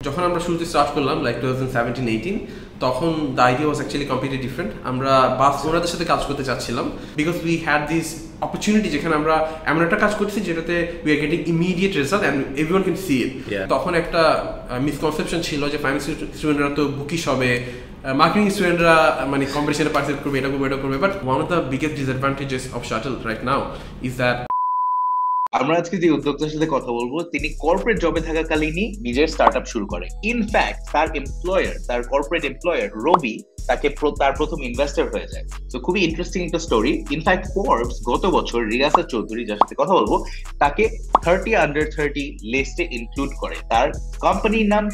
যখন আমরা শুরুতে স্টার্ট করলাম লাইক 2017-18 তখন the idea was actually completely different. আমরা বাস ওনাদের সাথে কাজ করতে চাচ্ছিলাম because we had this opportunity যেখানে আমরা এমন একটা কাজ করছি যেটাতে we are getting immediate result and everyone can see it. তখন একটা মিসকনসেপশন ছিল যে ফাইন্যান্স স্টুডেন্টরা তো বুকিশ হবে, মার্কেটিং স্টুডেন্টরা মানে কম্পিটিশনে পার্টিসিপেট করবে, এটা করবে। But one of the biggest disadvantages of shuttle right now is that আমরা আজকে যে উদ্যোক্তার সাথে কথা বলবো তিনি কর্পোরেট জবে থাকাকালীনই নিজের স্টার্টআপ শুরু করে। ইনফ্যাক্ট তার কর্পোরেট এমপ্লয়ার রবি তাকে তার প্রথম ইনভেস্টর হয়ে যায়। তো খুবই ইন্টারেস্টিং একটা স্টোরি। ইনফ্যাক্ট ফোর্বস গত বছর রিয়াসাত চৌধুরী, যার সাথে কথা বলবো, তাকে 30 under 30 লিস্টে ইনক্লুড করে। তার কোম্পানির নাম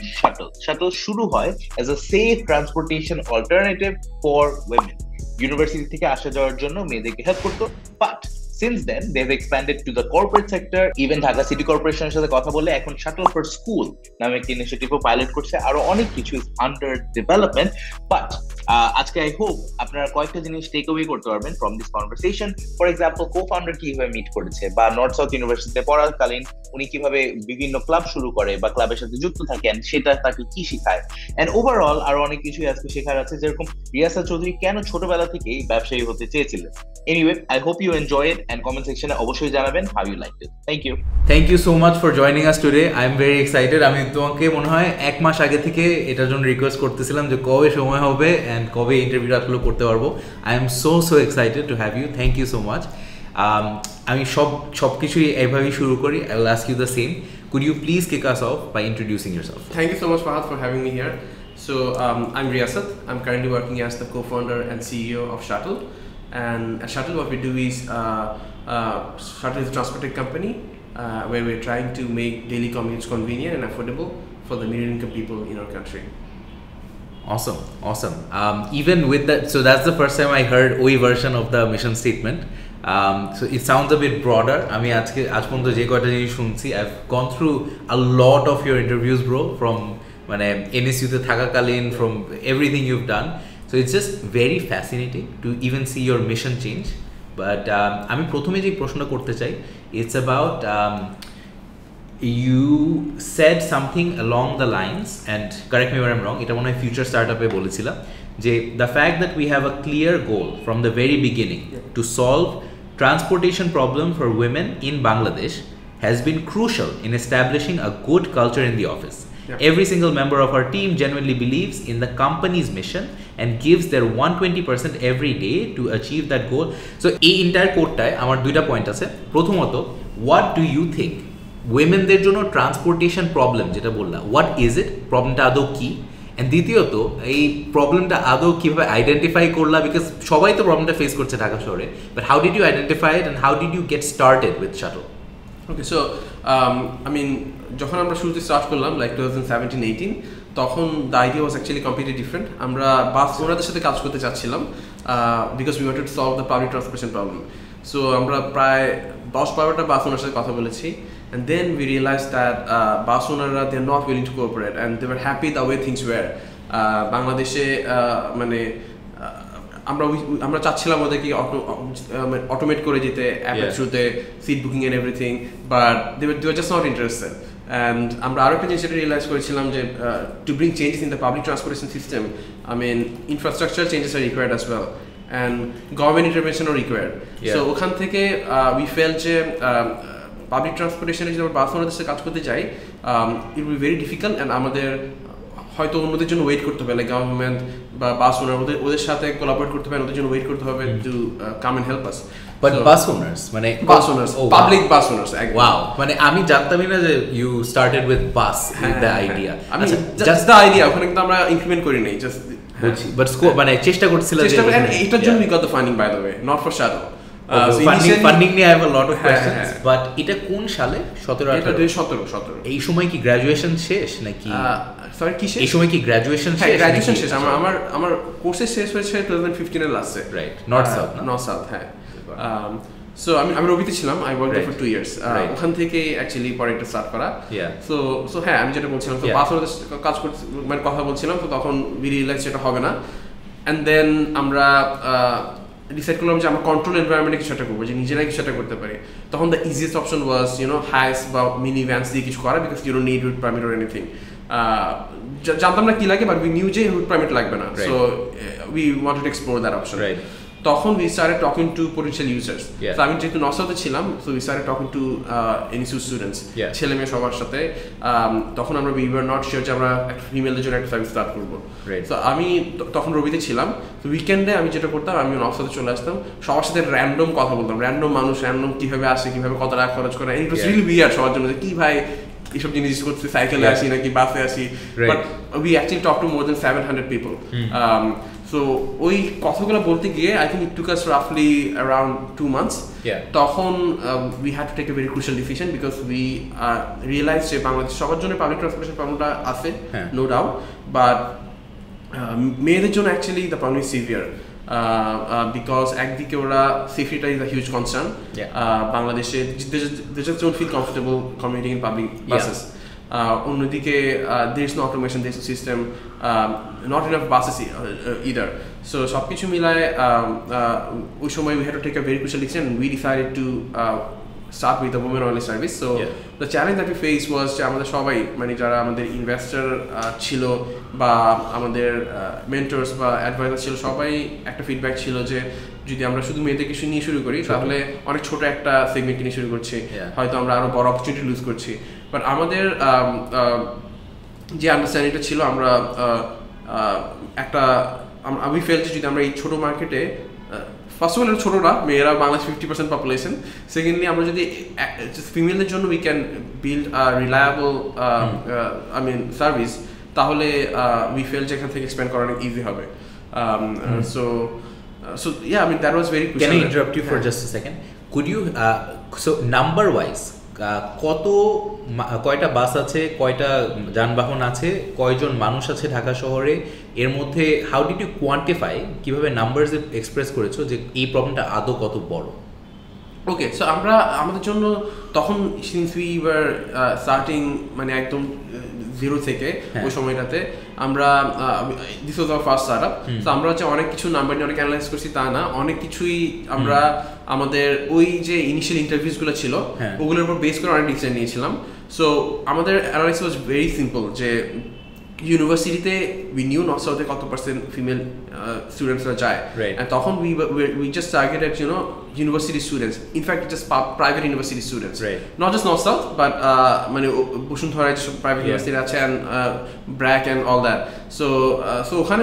শাটল শুরু হয় as a safe transportation alternative for women. University থেকে আসা যাওয়ার জন্য মেয়েদেরকে হেল্প করতো। But since then they've expanded to the corporate sector. Even Dhaka City Corporation এর সাথে কথা বলে এখন Shuttle for School নামে একটা ইনিশিয়েটিভও পাইলট করছে। আরো অনেক কিছু is under development. But আজকে I hope আপনারা কয়েকটা জিনিস টেক অ্যাওয়ে করতে পারবেন from this conversation. For example, co-founder কিভাবে মিট করেছে, বা নর্থ সাউথ ইউনিভার্সিটিতে পড়াকালীন উনি কিভাবে বিভিন্ন ক্লাব শুরু করে বা ক্লাবের সাথে যুক্ত থাকেন, সেটা তাকে কি শেখায়। এন্ড ওভারঅল আরো অনেক কিছুই আজকে শেখার আছে, যেরকম রিয়াসাত চৌধুরী কেন ছোটবেলা থেকেই ব্যবসায়ী হতে চেয়েছিলেন। Anyway, I hope you enjoy it and comment section এ অবশ্যই জানাবেন how you liked it. Thank you so much for joining us today. I am very excited. আমি তোমাকে মনে হয় এক মাস আগে থেকে এটার জন্য রিকোয়েস্ট করতেছিলাম যে কবে সময় হবে and কবে ইন্টারভিউটা আসলে করতে পারবো। I am so excited to have you. Thank you so much. আমি সবকিছুই এইভাবেই শুরু করি। I will ask you the same. Could you please kick us off by introducing yourself? Thank you so much, Fahad, for having me here. So I'm Reyasat. I'm currently working as the co-founder and CEO of Shuttle. And at Shuttle, what we do is Shuttle is a transporting company where we're trying to make daily commutes convenient and affordable for the middle-income people in our country. Awesome. Even with that, so that's the first time I heard OE version of the mission statement. So it sounds a bit broader. আমি আজ পর্যন্ত যে কয়টা জিনিস শুনছি, I've gone through a lot of your interviews, bro, from মানে NSU তে থাকাকালীন, from everything you've done. So it's just very fascinating to even see your mission change. But আমি প্রথমে যে প্রশ্নটা করতে চাই, it's about you said something along the lines, and correct me where I'm wrong, এটা মনে হয় future startup-এ বলেছিলাম যে the fact that we have a clear goal from the very beginning to solve transportation problem for women in Bangladesh has been crucial in establishing a good culture in the office. Every single member of our team genuinely believes in the company's mission and gives their 120% every day to achieve that goal. So এই entire কোডটায় আমার দুইটা point আছে। প্রথমত, what do you think womenদের জন্য transportation problem যেটা বললা, what is it, প্রবলেমটা আদৌ কি, and দ্বিতীয়ত এই প্রবলেমটা আদৌ কিভাবে আইডেন্টিফাই করলা, বিকজ সবাই তো প্রবলেমটা ফেস করছে ঢাকা শহরে, but how did you identify it and how did you get started with Shuttle? Okay, so I mean যখন আমরা শুরুতে স্টার্ট করলাম লাইক 2017-18 তখন the idea was actually completely different. আমরা বাস ওনাদের সাথে কাজ করতে চাচ্ছিলাম because we wanted to solve the public transportation problem. So আমরা প্রায় 10-12টা বাস ওনার সাথে কথা বলেছি, and then we realized that bus ওনাররা they are not willing to cooperate and they were happy the way things were. বাংলাদেশে মানে আমরা চাচ্ছিলাম ওদেরকে অটোমেট করে যেতে অ্যাপের থ্রুতে, seat booking and everything, but they were just not interested. And আমরা আরো একটা জিনিস রিয়েলাইজ করেছিলাম যে to bring changes in the public transportation system, I mean infrastructure changes are required as well and government intervention are required. So ওখান থেকে we felt যে public ট্রান্সপোর্টেশনে যদি আমরা বাস ওনাদের সাথে কাজ করতে যাই it will be very difficult and আমাদের হয়তো অন্যদের জন্য ওয়েট করতে হবে, লাইক গভর্নমেন্ট বা বাস ওনার ওদের সাথে কোলাবরেট করতে হবে, ওদের জন্য ওয়েট করতে হবে to come and help us. But bus owners, মানে bus owners, public bus owners. Wow, মানে আমি জানতামই না যে you started with bus with the idea. I mean just the idea, ওখানে কিন্তু আমরা ইমপ্লিমেন্ট করি নাই, জাস্ট বুঝছি, বাট মানে চেষ্টা করছিলাম যে এটার জন্য we got the funding by the way, not for Shuttle. Funding নিয়ে I have a lot of questions, but এটা কোন সালে? 17 এই সময় কি গ্র্যাজুয়েশন শেষ নাকি? সরি কি শেষ? এই সময় কি গ্র্যাজুয়েশন শেষ? গ্র্যাজুয়েশন শেষ। আমার কোর্সেস শেষ হয়েছে 2015 এর লাস্টে, রাইট? নর্থ সাউথ, হ্যাঁ। সো আমি রবিতে ছিলাম, আই ওয়ার্কড ফর 2 ইয়ার্স। ওখান থেকে অ্যাকচুয়ালি পরে একটা স্টার্ট করা। সো হ্যাঁ, আমি যেটা বলছিলাম, তো বাস ওনাদের কাজ করতে মানে কথা বলছিলাম, তো তখন উই রিয়েলাইজ সেটা হবে না, অ্যান্ড দেন আমরা ডিসাইড করলাম যে আমরা কন্ট্রোল এনভায়রনমেন্টে কিছু একটা করবো, যে নিজেরাই কিছু একটা করতে পারি। তখন the easiest option was Hiace বা মিনি ভ্যান্স দিয়ে কিছু করা, because you don't need with permit or anything. জানতাম না কি লাগে, বাট উই নিউ যে রুট পারমিট লাগবে না, so we wanted to explore that option. তখন we started talking to potential users. So আমি যেহেতু নসাউথে ছিলাম, so we started talking to NSU students, ছেলে মেয়ে সবার সাথে। তখন আমরা we were not sure যে আমরা ফিমেলদের জন্য একটা সার্ভিস স্টার্ট করবো। So আমি তখন রবিতে ছিলাম, তো উইকেন্ডে আমি যেটা করতাম, আমি নসাউথে চলে আসতাম, সবার সাথে র্যান্ডম কথা বলতাম, র্যান্ডম মানুষ র্যান্ডম কিভাবে আসে, কিভাবে কত টাকা খরচ করে, ইট ওয়াজ রিয়েলি উইয়ার্ড সবার জন্য, যে কি ভাই এইসব জিনিস করতে, সাইকেলে আসি নাকি বাসে আসি, but we actually talk to more than 700 people. So ওই কথাগুলো বলতে গিয়ে I think it took us roughly around 2 months. তখন we had to take a very crucial decision because we realized যে বাংলাদেশ সবার জন্য পাবলিক ট্রান্সপোর্টেশন প্রবলেমটা আছে, no doubt, but মেয়েদের জন্য actually the problem is severe. Because একদিকে ওরা সেফটিটা is a huge concern. বাংলাদেশে they just don't feel comfortable commuting in public buses. অন্যদিকে there is no automation, there is no system, not enough buses either. So সব কিছু মিলায় ওই সময় we had to take a very crucial decision, and we decided to start with the women only service. So the challenge that we faced was যে আমাদের সবাই, মানে যারা আমাদের ইনভেস্টর ছিল বা আমাদের মেন্টরস বা অ্যাডভাইজার ছিল, সবাই একটা ফিডব্যাক ছিল যে যদি আমরা শুধু মেয়েদেরকে নিয়ে শুরু করি তাহলে অনেক ছোট একটা সেগমেন্ট নিয়ে শুরু করছি, হয়তো আমরা আরো বড় অপরচুনিটি লুজ করছি। বাট আমাদের যে আন্ডারস্ট্যান্ডিংটা ছিল, আমরা একটা আমি ফেলছি যদি আমরা এই ছোট মার্কেটে, ফার্স্ট অফ অল ছোট না, মেয়েরা বাংলাদেশ 50% পপুলেশন, সেকেন্ডলি আমরা যদি ফিমেলদের জন্য we can build a reliable service, তাহলে উই ফেল যে এখান থেকে এক্সপ্যান্ড করা অনেক ইজি হবে। So yeah, I mean that was very crucial. Can I interrupt you for just a second? Could you so number wise কয়টা বাস আছে, কয়টা যানবাহন আছে, কয়জন মানুষ আছে ঢাকা শহরে, এর মধ্যে হাউ ডিড ইউ কোয়ান্টিফাই, কিভাবে নাম্বারস এক্সপ্রেস করেছো যে এই প্রবলেমটা আদৌ কত বড়? ওকে, সো আমরা আমাদের জন্য তখন সিন্স উই ওয়ার স্টার্টিং, মানে একদম জিরো থেকে ওই সময়টাতে আমরা this was our first startup. So আমরা হচ্ছে অনেক কিছু নাম্বার নিয়ে অনেক অ্যানালাইজ করছি তা না, অনেক কিছুই আমরা আমাদের ওই যে ইনিশিয়াল ইন্টারভিউসগুলো ছিল ওগুলোর উপর বেস করে অনেক ডিসিশন নিয়েছিলাম। সো আমাদের অ্যানালাইসিস ওয়াজ ভেরি সিম্পল, যে ইউনিভার্সিটিতে উই নিউ নর্থ-সাউথে কত পার্সেন্ট ফিমেল স্টুডেন্টসরা যায়, and তখন we just targeted university students, in fact just private university students, not just north-south but মানে বসুন্ধরায় যে private university আছে and BRAC and all that. So ওখানে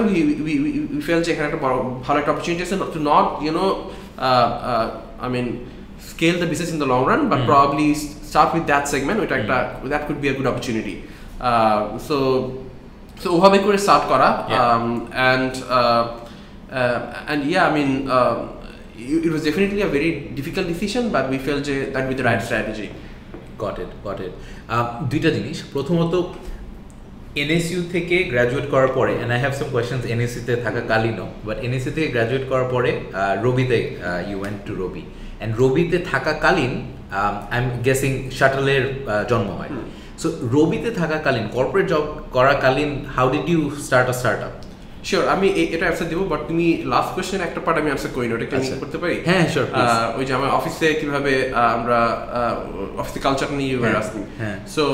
we felt যে এখানে একটা ভালো একটা opportunity আছে to not I mean scale the business in the long run, but probably start with that segment, which that could be a good opportunity. So ওভাবে করে start করা, and yeah, I mean it was definitely a very difficult decision, but we felt that with the right strategy. Got it. দুইটা জিনিস, প্রথমত NSU থেকে graduate করার পরে, and I have some questions NSU তে থাকাকালীনও, but NSU থেকে graduate করার পরে রবিতে you went to Robi, and রবিতে থাকাকালীন I'm guessing শাটলের জন্ম হয়। সো রবিতে থাকাকালীন, কর্পোরেট জব করাকালীন, how did you start a startup? Sure, আমি এটা অ্যান্সার দেবো, বাট তুমি লাস্ট কোয়েশ্চেন একটা পার্ট আমি অ্যান্সার করি না, ওটা আমি করতে পারি? হ্যাঁ শিওর। ওই যে আমার অফিসে কিভাবে আমরা অফিসে কালচার নিয়ে আসছি। So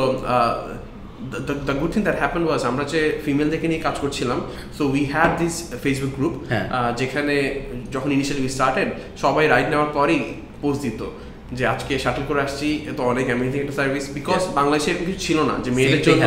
the good thing that happened was আমরা যে ফিমেলদেরকে নিয়ে কাজ করছিলাম, so we had this Facebook group, যেখানে যখন ইনিশিয়ালি উই স্টার্টেড সবাই রাইড নেওয়ার পরেই পোস্ট দিত যে আজকে শাটল করে আসছি, এত অনেক অ্যামেজিং একটা সার্ভিস, বিকজ বাংলাদেশে এরকম কিছু ছিল না যে মেয়েদের জন্য।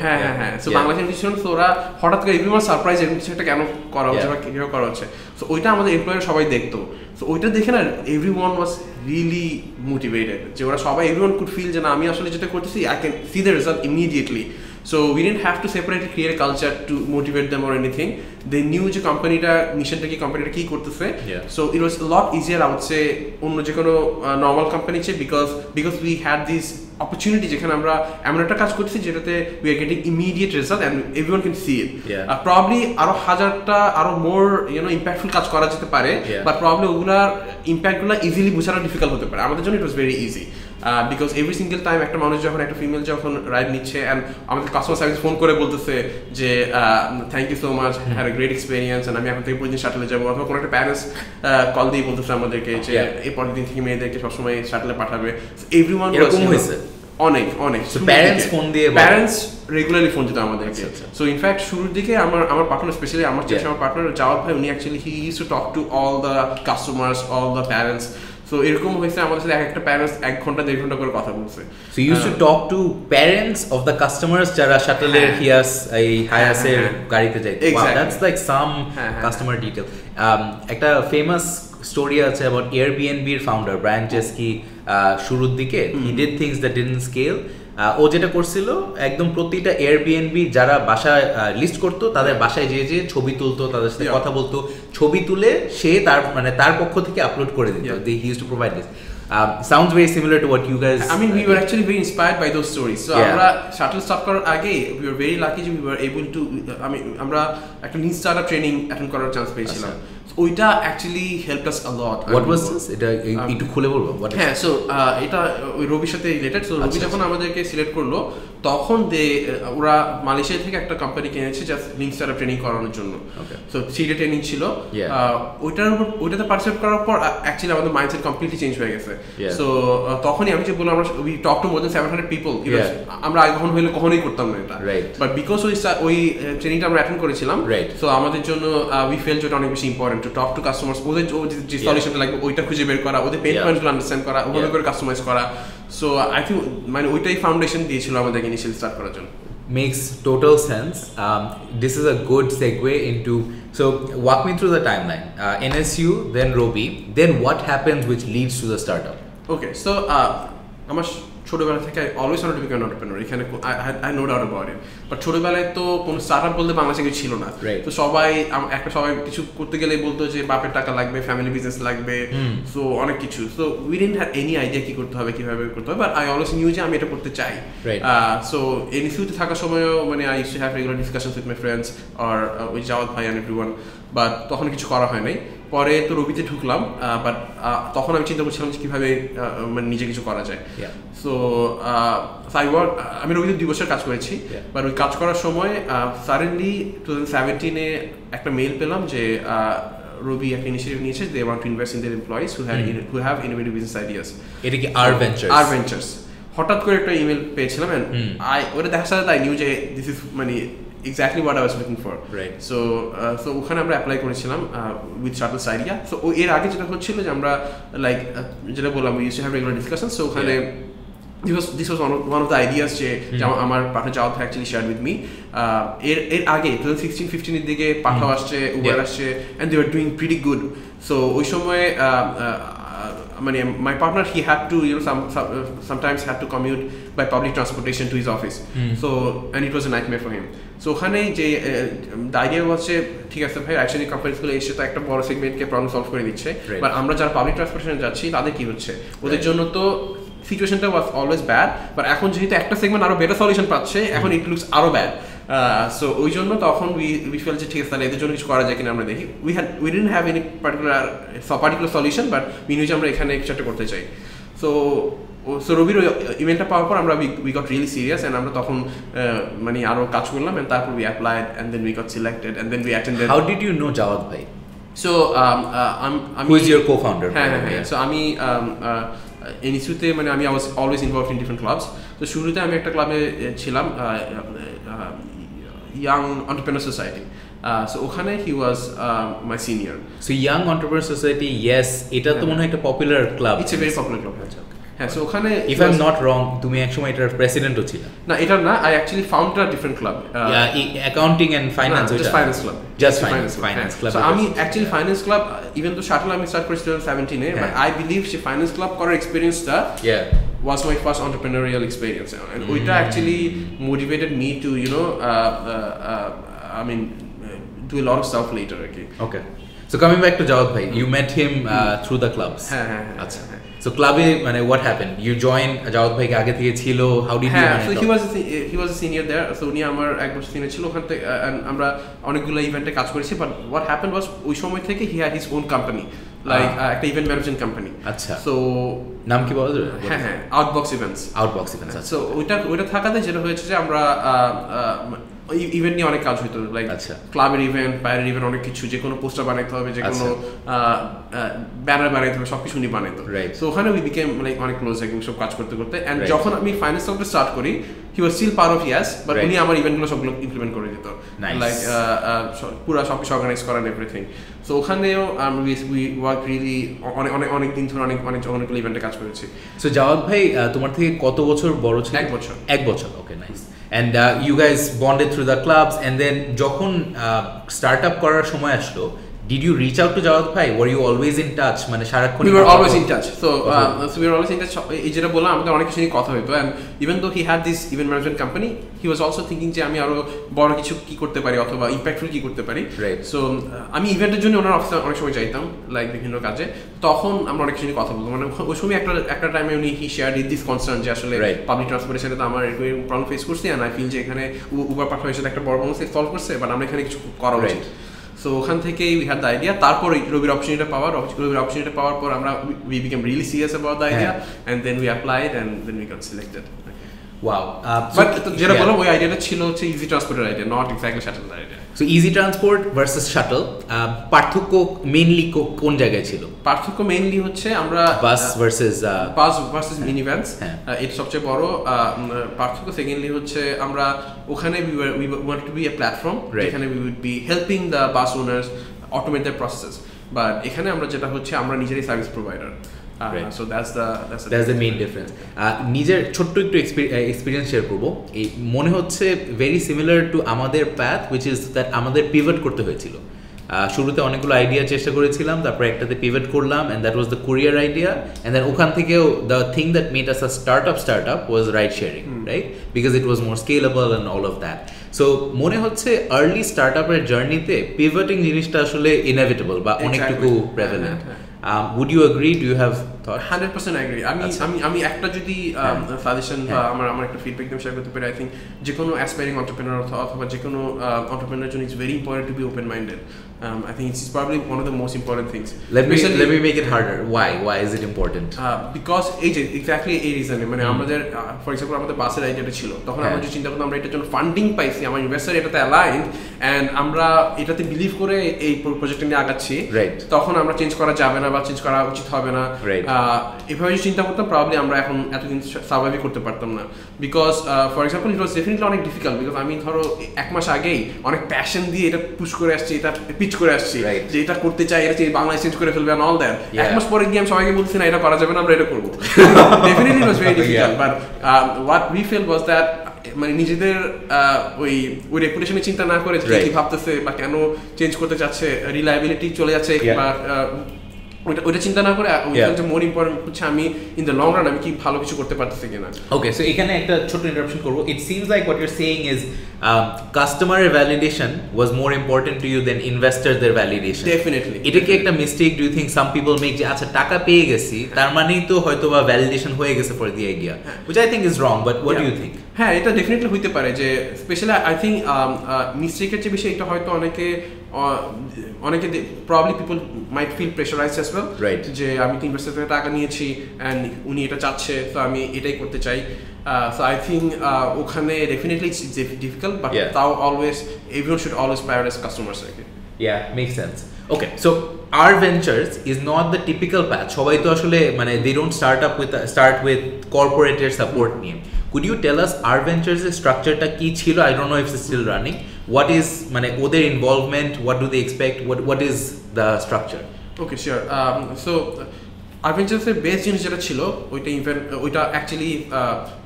হ্যাঁ, সো বাংলাদেশে কিছু ছিল না, তো ওরা হঠাৎ করে এভরিওয়ান সারপ্রাইজ এরকম কিছু একটা কেন করা হচ্ছে বা কিভাবে করা হচ্ছে। সো ওইটা আমাদের এমপ্লয়ার সবাই দেখতো, সো ওইটা দেখে না এভরিওয়ান ওয়াজ রিয়েলি মোটিভেটেড, যে ওরা সবাই এভরিওয়ান কুড ফিল যে না আমি আসলে যেটা করতেছি I can see the result immediately. So we didn't have to separately create a culture to motivate them or anything. They knew যে কোম্পানিটা মিশনটা কি, কোম্পানিটা কি করতেছে। So it was a lot easier, I would say, অন্য যে কোনো নর্মাল কোম্পানি চেয়ে, because we had this opportunity যেখানে আমরা এমন একটা কাজ করতেছি যেটাতে we are getting immediate result and everyone can see it. Probably আরো হাজারটা আরো more impactful কাজ করা যেতে পারে, but probably ওগুলার ইম্প্যাক্টগুলো ইজিলি বোঝানো ডিফিকাল্ট হতে পারে। আমাদের জন্য it was very easy. Because every single time একটা মানুষ যখন একটা ফিমেল যখন রাইড নিচ্ছে অ্যান্ড আমাদের কাস্টমার সার্ভিস ফোন করে বলতেছে যে thank you so much, had a great experience, আমি এখন থেকে প্রতিদিন শাটলে যাবো, অথবা কোনো একটা প্যারেন্টস কল দিয়ে বলতেছে আমাদেরকে যে এই পরের দিন থেকে মেয়েদেরকে সবসময় শাটলে পাঠাবে। এভরিওয়ান এরকম হয়েছে, অনেক প্যারেন্টস ফোন দিয়ে, প্যারেন্টস রেগুলারলি ফোন দিত আমাদেরকে। সো ইনফ্যাক্ট শুরুর দিকে আমার পার্টনার, স্পেশালি আমার চেয়ে আমার পার্টনার জাওয়াদ ভাই, উনি actually he use to talk to all the customers, all the parents. So এরকম হয়েছে আমাদের সাথে একটা প্যারেন্টস 1 ঘন্টা 1.5 ঘন্টা করে কথা বলছে। So you use to talk to parents of the customers যারা শাটলের হায়াসের গাড়িতে যায়। That's like some customer detail. একটা ফেমাস স্টোরি আছে অ্যাবাউট Airbnb এর ফাউন্ডার ব্রায়ান চেস্কি। শুরুর দিকে he did things that didn't scale. ও যেটা করছিল, একদম প্রতিটা Airbnb যারা বাসায় লিস্ট করতো তাদের বাসায় যে ছবি তুলতো, তাদের সাথে কথা বলতো, ছবি তুলে সে তার পক্ষ থেকে আপলোড করে দিত। He used to provide this. Sounds very similar to what you guys. I mean, we were actually very inspired by those stories. So আমরা shuttle start করার আগে we were very lucky যে we were able to, আমরা একটা new startup training attend করার chance পেয়েছিলাম। ওইটা actually helped us a lot. What was this? এটা একটু খুলে বলবো? হ্যাঁ, সো এটা ওই রবির সাথে রিলেটেড। সো রবি যখন আমাদেরকে সিলেক্ট করলো তখন ওরা মালয়েশিয়া থেকে একটা কোম্পানি কিনেছে জাস্ট নিউ স্টার্টআপ ট্রেনিং করানোর জন্য। সো 3 ট্রেনিং ছিল। ওইটাতে পার্টিসিপেট করার পর অ্যাকচুয়ালি আমাদের মাইন্ডসেট কমপ্লিটলি চেঞ্জ হয়ে গেছে। সো তখনই আমি যে বললাম, আমরা we talk to more than 700 people. আমরা আগে কখনোই করতাম না এটা, বাট বিকজ ওই ট্রেনিংটা আমরা অ্যাটেন্ড করেছিলাম, সো আমাদের জন্য উই ফেল যে অনেক বেশি important to talk two customers. ওদের যে সলিউশনটা লাগবে ওইটা খুঁজে বের করা, ওদের পেইন পয়েন্টগুলো আন্ডারস্ট্যান্ড করা, ওভাবে করে কাস্টমাইজ করা। সো আই থিঙ্ক মানে ওইটাই ফাউন্ডেশন দিয়েছিল আমাদেরকে ইনিশিয়ালি স্টার্ট করার জন্য। Makes total sense. This is a good segue into, so walk me through the timeline. NSU, then Robi, then what happens which leads to the startup? Okay, so আমার ছোটবেলা থেকে I always wanted to become an entrepreneur. এখানে I no doubt about it. But ছোটবেলায় তো কোনো startup বলতে বাংলাদেশে কিছু ছিল না। তো সবাই কিছু করতে গেলে বলতো যে বাপের টাকা লাগবে, ফ্যামিলি বিজনেস লাগবে, সো অনেক কিছু। So we didn't have any idea কি করতে হবে, কিভাবে করতে হবে, বাট আই অলওয়েজ নিউ যে আমি এটা করতে চাই। সো এনএসইউতে থাকার সময়ও মানে I used to have regular discussions with my friends or with Jawad ভাই অ্যান্ড এভরিওয়ান, বাট তখন কিছু করা হয় নাই। পরে তো রবিতে ঢুকলাম, বাট তখন আমি চিন্তা করছিলাম যে কীভাবে মানে নিজে কিছু করা যায়। সো আমি রবিতে 2 বছর কাজ করেছি, বাট ওই কাজ করার সময় সাডেনলি 2017-এ একটা মেইল পেলাম যে রবি একটা ইনিশিয়েটিভ নিয়েছে, they want to invest in their employees who have innovative business ideas. এটা কি আর ভেঞ্চার্স? হঠাৎ করে একটা ইমেল পেয়েছিলাম, এন্ড ওটা দেখার সাথে তাই নিউ যে দিস ইজ মানে exactly what I was looking for. Right. So ওখানে আমরা অ্যাপ্লাই করেছিলাম with Shuttle's idea. So এর আগে যেটা হচ্ছিল যে আমরা লাইক যেটা বললাম we used to have regular discussions. So ওখানে this was one of the ideas যে আমার partner Jawad actually shared with me. এর আগে 2016-15 এর দিকে পাঠাও আসছে, উবার আসছে, and they were doing pretty good. So ওই সময় মানে my partner, he had to sometimes had to commute by public transportation to his office. So and it was a nightmare for him. So ওখানে যে the idea was যে ঠিক আছে ভাই, actually কোম্পানিগুলো এসে তো একটা বড় সেগমেন্টকে প্রবলেম সলভ করে দিচ্ছে, বাট আমরা যারা পাবলিক ট্রান্সপোর্টেশনে যাচ্ছি তাদের কি হচ্ছে, ওদের জন্য তো সিচুয়েশনটা ওয়াজ অলওয়েজ ব্যাড, বাট এখন যেহেতু একটা সেগমেন্ট আরো বেটার সলিউশন পাচ্ছে, এখন ইট লুকস আরো ব্যাড। সো ওই জন্য তখন উই ফেল যে ঠিক আছে তাহলে এদের জন্য কিছু করা যায় কিনা আমরা দেখি। We didn't have any particular solution, but we knew যে আমরা এখানে কিছু একটা করতে চাই। সো রবির ইভেন্টটা পাওয়ার পর আমরা we got really serious, and আমরা তখন মানে আরো কাজ করলাম, অ্যান্ড তারপর we applied, and then we got selected, and then we attended. How did you know Jawad ভাই? So who is your co-founder? হ্যাঁ, সো আমি এনএসইউতে মানে I was always involved in different clubs. তো শুরুতে আমি একটা ক্লাবে ছিলাম, ইয়াং এন্টারপ্রেনার সোসাইটি। সো ওখানে he was my senior. So young entrepreneur society, yes, এটা তো মনে হয় একটা popular club. It's a very popular club. হ্যাঁ, সো ওখানে if I am not wrong, তুমি একসময় এটার প্রেসিডেন্টও ছিল। না, এটা না, I actually founded a different club. Accounting and finance, just finance club, just finance club. So আমি অ্যাকচুয়ালি ফাইন্যান্স ক্লাব, ইভেন তো শাটল আমি স্টার্ট করেছি 2017-এ, but I believe say finance club করার এক্সপেরিয়েন্সটা was my first entrepreneurial experience, and ওইটা actually motivated me to I mean do a lot of stuff later. Okay, so coming back to Jawad bhai, you met him through the clubs. Acha, so club মানে what happened? You joined Jawad bhai ke aage theke chilo, how did you so he was a senior there, so উনি আমার এক বছর senior ছিল ওখান থেকে, আমরা অনেকগুলো ইভেন্টে কাজ করেছি, বাট what happened was ওই সময় থেকে he had his own company, like একটা ইভেন্ট ম্যানেজমেন্ট কোম্পানি। আচ্ছা, সো নাম কি বলা যাবে? Outbox events. Outbox events. So ওইটা থাকাতে যেটা হয়েছে যে আমরা ইভেন্ট নিয়ে অনেক কাজ হইতো, লাইক ক্লাবের ইভেন্ট, বাইরের ইভেন্ট, অনেক কিছু, যে কোনো পোস্টার বানাইতে হবে, যে কোনো ব্যানার বানাইতে হবে, সবকিছু নিয়ে বানাইতো। সো ওখানে উই বিকেম লাইক অনেক ক্লোজ একদম সব কাজ করতে করতে। অ্যান্ড যখন আমি ফাইন্যান্স সাপোর্ট স্টার্ট করি, he was still part of YES, but উনি আমার ইভেন্টগুলো সবগুলো ইমপ্লিমেন্ট করে দিত, লাইক পুরো সবকিছু অর্গানাইজ করেন এভরিথিং। সো ওখানেও উই ওয়ার্ক রিয়েলি অনেক দিন ধরে অনেকগুলো ইভেন্টে কাজ করেছি। সো জাওয়াদ ভাই তোমার থেকে কত বছর বড় ছিল? 1 বছর। 1 বছর, ওকে, nice. And you guys bonded through the clubs, and then যখন startup করার সময় আসলো, did you reach out to Jawad bhai? Were you always in touch? মানে সারাক্ষণ we were always in touch. So we were always in touch. এই যেটা বললাম, আমাদের অনেক কিছু নিয়ে কথা হতো, and even though he had this event management company, he was also thinking যে আমি আরো বড় কিছু কি করতে পারি অথবা ইম্প্যাক্টফুল কি করতে পারি। সো আমি ইভেন্টের জন্য ওনার অফিসে অনেক সময় যাইতাম, লাইক বিভিন্ন কাজে, তখন আমরা অনেক কিছু নিয়ে কথা বলতাম। মানে ওই সময় একটা টাইমে উনি হি শেয়ারড দিস কনসার্ন যে আসলে পাবলিক ট্রান্সপোর্টের সাথে তো আমার এরকম প্রবলেম ফেস করছি, and I feel যে এখানে উবার পাঠানোর সাথে একটা বড় প্রবলেম সলভ করছে, বাট আমরা এখানে কিছু করা উচিত। সো ওখান থেকেই উই হ্যাড দ্য আইডিয়া। তারপর রবির অপরচুনিটি পাওয়ার পর আমরা we became really serious about the idea, and then we applied, and then we got selected. Wow. But যেটা বললাম, ওই আইডিয়াটা ছিল হচ্ছে ইজি ট্রান্সপোর্টের আইডিয়া, নট এক্স্যাক্টলি শাটলের আইডিয়া। So easy transport versus shuttle, পার্থক্য মেইনলি কোন জায়গায় ছিল? পার্থক্য মেইনলি হচ্ছে আমরা বাস ভার্সেস মিনি ভ্যানস, এটা সবচেয়ে বড় পার্থক্য। সেকেন্ডলি হচ্ছে আমরা ওখানে we wanted to be a platform যেখানে we would be helping the bus owners automate their processes, but এখানে আমরা যেটা হচ্ছে আমরা নিজেরই service provider. So that's the main difference. নিজের ছোট্ট একটু এক্সপিরিয়েন্স শেয়ার করবো। এই মনে হচ্ছে ভেরি সিমিলার টু আমাদের প্যাথ, হুইচ ইজ দ্যাট আমাদের পিভট করতে হয়েছিল। শুরুতে অনেকগুলো আইডিয়া চেষ্টা করেছিলাম, তারপর একটাতে পিভট করলাম, and that was the courier idea, and then ওখান থেকেও the thing that made us a startup was ride sharing, right? Because it was more scalable and all of that. So মনে হচ্ছে early স্টার্টআপের জার্নিতে পিভটিং জিনিসটা আসলে inevitable বা অনেকটুকু prevalent. Would you agree? Do you have thought? 100% agree. আমি একটা যদি সাজেশন বা আমার একটা ফিডব্যাক দিয়ে শেয়ার করতে পারি, আই থিঙ্ক যে কোনো অ্যাসপায়ারিং এন্টারপ্রেনার অথবা যে কোনো এন্টারপ্রেনারের জন্য it's very important to be open minded. I think it's probably one of the most important things. Let me make it harder. Why is it important? Because exactly এই রিজনে, মানে আমাদের ফর এক্সাম্পল আমাদের বাসের আইডিয়াটা ছিল, তখন আমরা যে চিন্তা করতাম আমরা এটার জন্য ফান্ডিং পাইছি, আমার ইনভেস্টর এটাতে অ্যালাইন্ড, এন্ড আমরা এটাতে বিলিভ করে এই প্রজেক্টটা নিয়ে আগাচ্ছি, তখন আমরা চেঞ্জ করা যাবে না বা চেঞ্জ করা উচিত হবে না। এভাবে যদি চিন্তা করতাম, প্রবাবলি আমরা এখন এতদিন সার্ভাইভ করতে পারতাম না। Because for example it was definitely অনেক ডিফিকাল্ট, বিকজ আমি ধরো 1 মাস আগেই অনেক প্যাশন দিয়ে এটা পুশ করে আসছি, এটা পিচ করে আসছি যে এটা করতে চাই, এটা বাংলায় চেঞ্জ করে ফেলবে অল দ্যাট। 1 মাস পরে গিয়ে আমি সবাইকে বলছি না এটা করা যাবে না, আমরা এটা করবো। Definitely it was very difficult, but what we fail was that মানে নিজেদের ওই রেপুটেশনের চিন্তা না করে কি ভাবতেছে বা কেন চেঞ্জ করতে চাচ্ছে, রিলায়েবিলিটি চলে যাচ্ছে বা ওইটা চিন্তা না করে মোর ইম্পর্টেন্ট হচ্ছে আমি ইন দ্য লং রান আমি কি ভালো কিছু করতে পারতেছি কিনা। ওকে, সো এখানে একটা ছোট ইন্টারাপশন করবো। It seems like what you're saying is কাস্টমারের validation was more important to you then ইনভেস্টরদের ভ্যালিডেশন। ডেফিনেটলি। এটা কি একটা mistake do you think some people make, যে আচ্ছা টাকা পেয়ে গেছি তার মানেই তো হয়তো বা ভ্যালিডেশন হয়ে গেছে for the idea, which I think is wrong, but what do you think? হ্যাঁ, এটা ডেফিনেটলি হইতে পারে, যে স্পেশালি আই থিঙ্ক মিস্টেকের যে বিষয় এটা হয়তো অনেকে probably people might feel pressurised as well, যে আমি তো ইনভেস্টর থেকে টাকা নিয়েছি অ্যান্ড উনি এটা চাচ্ছে তো আমি এটাই করতে চাই। সো আই থিঙ্ক ওখানে ডেফিনেটলি ইটস ডিফিকাল্ট, বাট তাও always everyone should always prioritise customers. Yeah, makes sense. Okay, so our ventures is not the typical path. সবাই তো আসলে মানে they don't start with corporate support নিয়ে। Could you tell us our ventures এর স্ট্রাকচারটা কি ছিল? I don't know if it's still running. What is মানে ওদের involvement? What do they expect? What is the structure? Okay, sure. So our ventures এর base জিনিস যেটা ছিল ওইটা অ্যাকচুয়ালি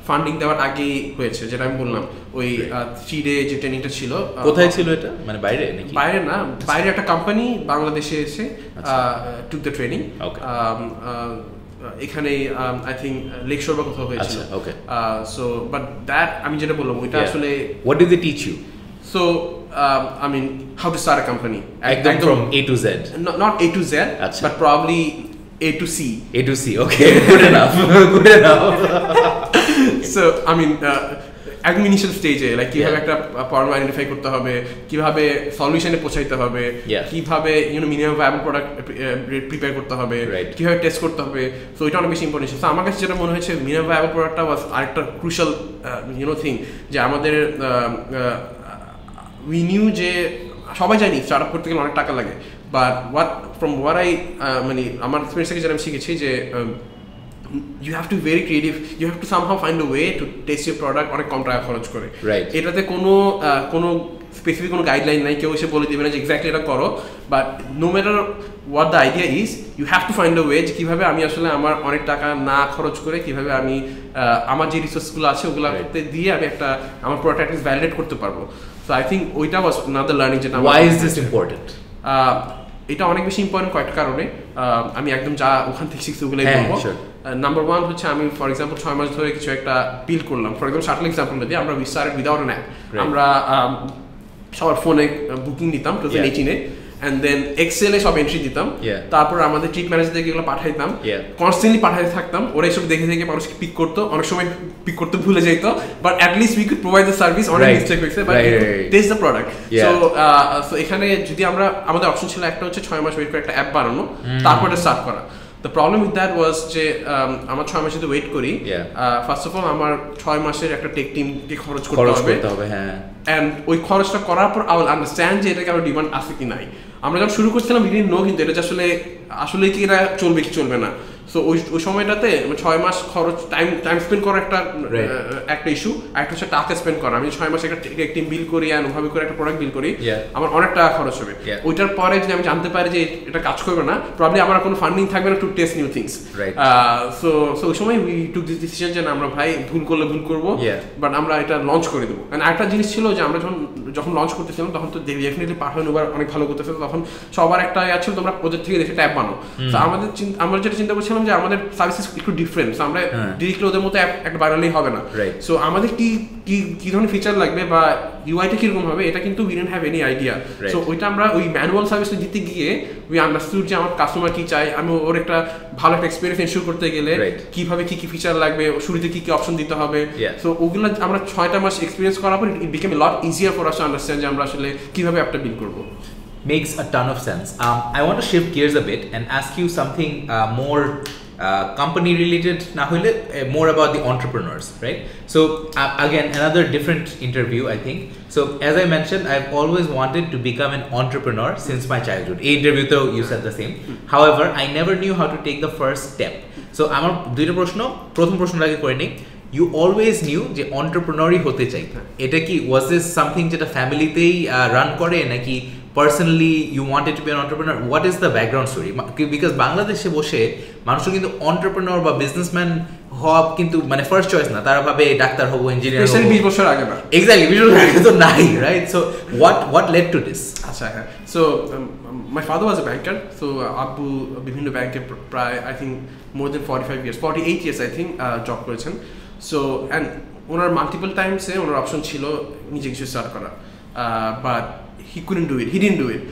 ফান্ডিং দেওয়ার আগেই হয়েছে, যেটা আমি বললাম ওই 3 ডে যে ট্রেনিংটা ছিল। কোথায় ছিল এটা? মানে বাইরে নাকি? বাইরে না, বাইরে একটা কোম্পানি বাংলাদেশে এসে টুক দ্য ট্রেনিং। এখানে আই থিঙ্ক লেকশোর বা কোথাও হয়েছিল। সো বাট দ্যাট আমি যেটা বললাম ওইটা আসলে what did they teach you? So I mean how to start a company from A to Z, not A to Z, but probably A to C. Okay, good enough. So I mean একদম initial স্টেজে like কিভাবে একটা problem identify করতে হবে, কিভাবে সলিউশনে পৌঁছাইতে হবে, কিভাবে মিনিমাম ভায়াবল প্রোডাক্ট প্রিপেয়ার করতে হবে, কিভাবে টেস্ট করতে হবে। সো এটা অনেক বেশি ইম্পর্টেন্ট। সো আমার কাছে যেটা মনে হয়েছে মিনিমাম ভায়াবল প্রোডাক্টটা ওয়াজ আরেকটা ক্রুশাল থিং, যে আমাদের উই নিউ যে সবাই জানি স্টার্টআপ করতে গেলে অনেক টাকা লাগে, বাট হোয়াট আই মানে আমার এক্সপিরিয়েন্স থেকে যেটা আমি শিখেছি যে you have to be very creative, you have to somehow find a way to test your product অনেক কম টাকা খরচ করে। এটাতে কোনো স্পেসিফিক কোনো গাইডলাইন নাই, কেউ এসে বলে দেবে না যে এক্স্যাক্টলি এটা করো, but no matter what the idea is you have to find a way যে কীভাবে আমি আসলে আমার অনেক টাকা না খরচ করে কীভাবে আমি আমার যে রিসোর্সগুলো আছে ওগুলোতে দিয়ে আমি একটা আমার প্রোডাক্ট ভ্যালিডেট করতে পারবো। সো আই থিঙ্ক ওইটা ওয়াজ নাদার লার্নিং যেটা। Why is this important? এটা অনেক বেশি ইম্পর্টেন্ট কয়েকটা কারণে, আমি একদম যা ওখান থেকে শিখছি ওগুলোই বলবো। নাম্বার ওয়ান হচ্ছে আমি ফর এক্সাম্পল 6 মাস ধরে কিছু একটা বিল্ড করলাম, ফর এক্সাম্পল শাটল এক্সাম্পলটা দিয়ে আমরা we started without an app. আমরা সবার ফোনে বুকিং নিতাম 2018-এ, অ্যান্ড দেন এক্সেলে সব এন্ট্রি দিতাম, তারপর আমাদের ট্রিপ ম্যানেজারদেরকে এগুলো পাঠাইতাম, কনস্ট্যান্টলি পাঠাতে থাকতাম, ওরা এসব দেখে দেখে মানুষকে পিক করতো, অনেক সময় পিক করতে ভুলে যেত, but at least we could provide the service. অনেক মিস্টেক হয়েছে, but test the product. So এখানে যদি আমাদের অপশন ছিল একটা হচ্ছে 6 মাস ওয়েট করে একটা অ্যাপ বানানো, তারপর এটা স্টার্ট করা। The problem with that was যে আমার 6 মাস যদি ওয়েট করি, ফার্স্ট অফ অল আমার 6 মাসের একটা টেক টিমকে খরচ করতে হবে, অ্যান্ড ওই খরচটা করার পর আই উইল আন্ডারস্ট্যান্ড যে এটাকে আমার ডিমান্ড আছে কি নাই। আমরা যখন শুরু করছিলাম উই ডিডন্ট নো কিন্তু এটা আসলে কি এটা চলবে কি চলবে না। সো ওই সময়টাতে 6 মাস খরচ টাইম স্পেন্ড করা একটা ইস্যু, আর একটা হচ্ছে টাকা স্পেন্ড করা। আমি 6 মাস একটা টিম বিল্ড করি অ্যান্ড ওভাবে করে একটা প্রোডাক্ট বিল্ড করি, আমার অনেক টাকা খরচ হবে। ওইটার পরে যদি আমি জানতে পারি যে এটা কাজ করবে না, প্রবলি আমার কোনো ফান্ডিং থাকবে না to test new things. So ওই সময় উই টুক দিস ডিসিশন যে আমরা ভাই ভুল করলে ভুল করবো, বাট আমরা এটা লঞ্চ করে দেবো। অ্যান্ড একটা জিনিস ছিল যে আমরা যখন লঞ্চ করতেছিলাম তখন তো ডেফিনেটলি পাঠানো অনেক ভালো করতেছে, তখন সবার একটা ছিল তোমরা ওদের থেকে দেখে ট্যাব বানো। তো আমরা যেটা চিন্তা করছিলাম যে আমাদের সার্ভিসেস একটু ডিফারেন্ট, আমরা ডিরেক্টলি ওদের মতো একটা বানালেই হবে না। সো আমাদের কি ধরনের ফিচার লাগবে বা ইউআইটা কিরকম হবে এটা কিন্তু we didn't have any idea. So ওইটা আমরা ওই ম্যানুয়াল সার্ভিসটা দিতে গিয়ে উই আন্ডারস্টুড যে আমার কাস্টমার কি চাই, আমি ওর একটা ভালো একটা এক্সপিরিয়েন্স এনশিওর করতে গেলে কিভাবে কি ফিচার লাগবে, শুরুতে কি অপশন দিতে হবে। সো ওগুলো আমরা 6টা মাস এক্সপিরিয়েন্স করার পর ইট became A lot easier for us to understand যে আমরা আসলে কিভাবে অ্যাপটা বিল্ড করবো। Makes a ton of sense. I want to shift gears a bit and ask you something more company related, more about the entrepreneurs, right? So again, another different interview, I think. So as I mentioned, I've always wanted to become an entrepreneur since my childhood. A interview though you said the same. However, I never knew how to take the first step. So আমার দুইটা প্রশ্ন, প্রথম প্রশ্নটা আগে করে নিই। You always knew যে entrepreneurই হতে চাই, এটা কি was this something যেটা ফ্যামিলিতেই রান করে নাকি personally you wanted to be an entrepreneur? What is the background story? Because বাংলাদেশে বসে মানুষও কিন্তু entrepreneur বা বিজনেসম্যান হওয়া কিন্তু মানে ফার্স্ট চয়েস না, তারা ভাবে ডাক্তার হবো, ইঞ্জিনিয়ার হবো। স্পেশালি 20 বছর আগে না, এক্স্যাক্টলি 20 বছর আগে তো নাই, right? So what led to this? আচ্ছা হ্যাঁ, so my father was a banker, so আব্বু বিভিন্ন ব্যাংকে প্রায় I think more than 48 years I think job করেছেন। সো অ্যান্ড ওনার মাল্টিপল টাইমসে ওনার অপশন ছিল নিজে কিছু স্টার্ট করা, but he couldn't do it, he didn't do it